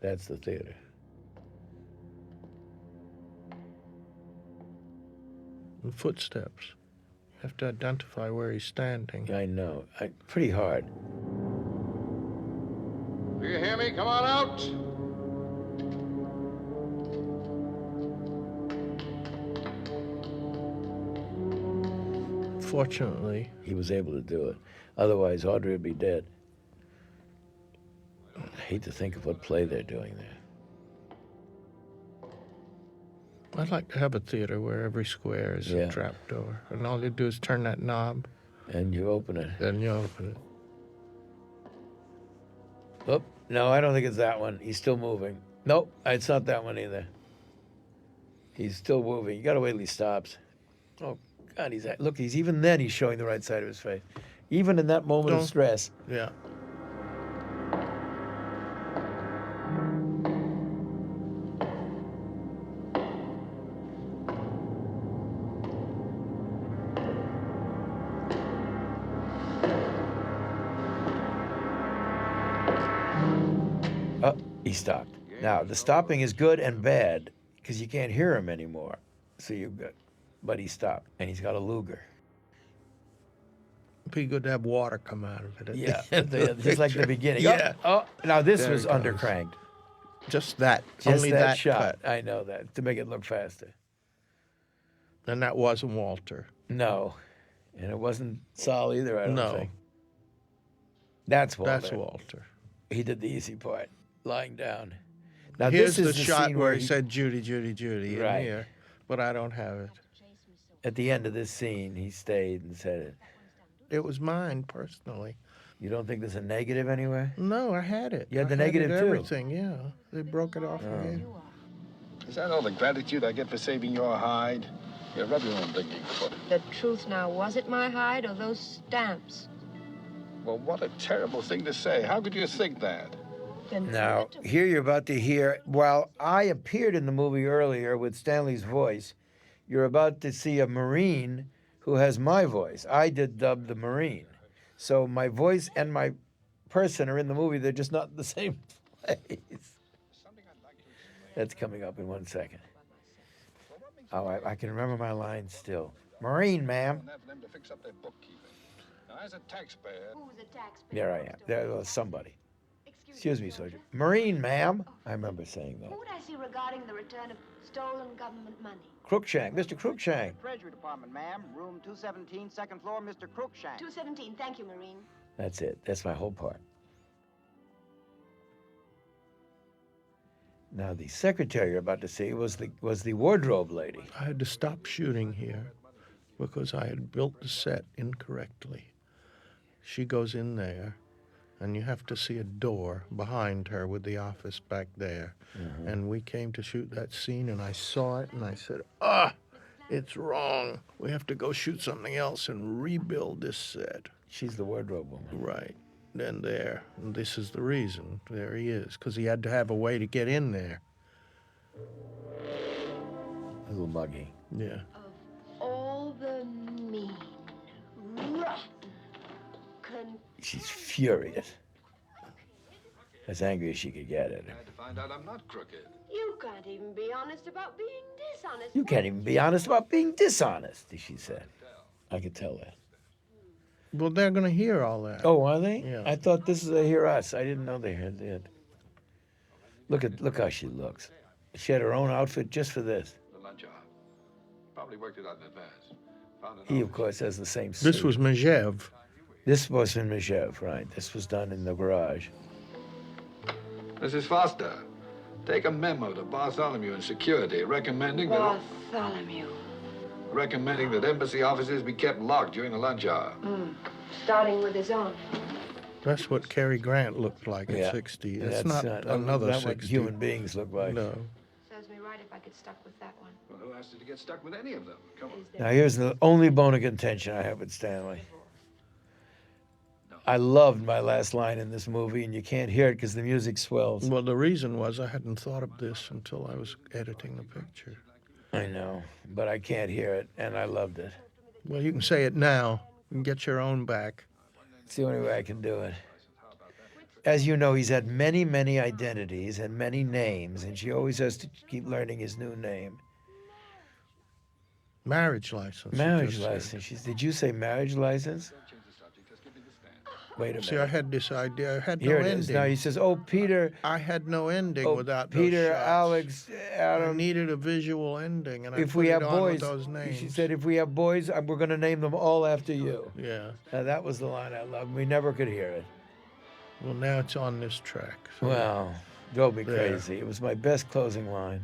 B: That's the theater.
A: The footsteps. You have to identify where he's standing.
B: I know. Pretty hard.
D: Do you hear me? Come on out.
A: Fortunately,
B: He was able to do it. Otherwise, Audrey would be dead. I hate to think of what play they're doing there.
A: I'd like to have a theater where every square is
B: Yeah.
A: a trapdoor, and all you do is turn that knob,
B: And you open it.
A: then you open it.
B: Oh, no, I don't think it's that one. He's still moving. Nope, it's not that one either. He's still moving. You gotta wait till he stops. Oh, God, look, even then he's showing the right side of his face. Even in that moment of
A: Don't-
B: stress.
A: Yeah.
B: Oh, he stopped. Now, the stopping is good and bad because you can't hear him anymore. So you've got but he stopped, and he's got a Luger.
A: Be good to have water come out of it. At
B: Yeah,
A: the end of the
B: just like the
A: picture.
B: beginning.
A: Yeah.
B: Oh, now this
A: There
B: was
A: it goes.
B: undercranked.
A: Just that.
B: Just
A: only
B: that shot.
A: cut.
B: I know that, to make it look faster.
A: And that wasn't Walter.
B: No. And it wasn't Saul either, I don't
A: No.
B: think. That's Walter.
A: That's Walter.
B: He did the easy part, lying down. Now
A: Here's
B: this is
A: the shot
B: scene
A: where he said Judy, Judy, Judy
B: Right.
A: in here, but I don't have it.
B: At the end of this scene, he stayed and said it.
A: It was mine personally.
B: You don't think there's a negative anywhere?
A: No, I had it.
B: You had the
A: I
B: negative
A: it,
B: too.
A: everything, yeah. They broke it off again.
G: Is that all the gratitude I get for saving your hide? You rub your own digging foot.
F: The truth now, was it my hide or those stamps?
G: Well, what a terrible thing to say. How could you think that?
F: Then
B: Now, here you're about to hear, while I appeared in the movie earlier with Stanley's voice, you're about to see a Marine who has my voice. I did dub the Marine. So my voice and my person are in the movie. They're just not in the same place. That's coming up in 1 second. Oh, I can remember my lines still. Marine, ma'am.
G: And have them to fix up their bookkeeping. Now, as a taxpayer...
F: Who's a taxpayer?
B: There I am. There was somebody. Excuse me, Sergeant. Marine, ma'am. I remember saying that.
F: Who would I see regarding the return of stolen government money?
B: Crookshank, Mr. Crookshank.
L: Treasury Department, ma'am. Room 217, second floor, Mr. Crookshank.
F: 217, thank you, Marine.
B: That's it. That's my whole part. Now, the secretary you're about to see was the wardrobe lady.
A: I had to stop shooting here because I had built the set incorrectly. She goes in there, and you have to see a door behind her with the office back there.
B: Mm-hmm.
A: And we came to shoot that scene, and I saw it, and I said, it's wrong. We have to go shoot something else and rebuild this set.
B: She's the wardrobe woman.
A: Right. Then there. And this is the reason. There he is, because he had to have a way to get in there.
B: A little muggy.
A: Yeah.
F: Of all the mean, rotten,
B: She's furious. As angry as she could get at him.
G: I had to find out I'm not crooked.
F: You can't even be honest about being dishonest.
B: You can't even be honest about being dishonest, she said. I could tell that.
A: Well, they're going to hear all that.
B: Oh, are they?
A: Yeah.
B: I thought this is they hear us. I didn't know they heard it. Look how she looks. She had her own outfit just for this.
G: The lunch hour. Probably worked it out in advance. Found an
B: He, of
G: office.
B: course, has the same suit.
A: This was Majev.
B: This was in Mishev, right? This was done in the garage.
G: Mrs. Foster, take a memo to Bartholomew in security recommending
F: Bartholomew.
G: that embassy offices be kept locked during the lunch hour.
F: Starting with his own.
A: That's what Cary Grant looked like at 60. It's not another
B: not
A: 60.
B: what human beings look like.
A: No.
F: Serves me right if I get stuck with that one.
G: Well, who asked you to get stuck with any of them? Come on.
B: Now, here's the only bone of contention I have with Stanley. I loved my last line in this movie, and you can't hear it because the music swells.
A: Well, the reason was I hadn't thought of this until I was editing the picture.
B: I know, but I can't hear it, and I loved it.
A: Well, you can say it now and get your own back.
B: It's the only way I can do it. As you know, he's had many, many identities and many names, and she always has to keep learning his new name.
A: Marriage license. you
B: Marriage
A: just said.
B: license. Did you say marriage license? Wait a minute.
A: See, I had this idea. I had
B: Here
A: no
B: it
A: ending.
B: is. Now he says, "Oh, Peter."
A: I had no ending without
B: Peter,
A: those shots.
B: Alex,
A: I
B: Adam.
A: needed a visual ending, and I
B: If
A: put
B: we
A: it
B: have
A: on
B: boys,
A: with those names.
B: she said, "If we have boys, we're going to name them all after you."
A: Yeah.
B: Now, that was the line I loved. We never could hear it.
A: Well, now it's on this track. So
B: Well, drove me
A: There.
B: crazy. It was my best closing line.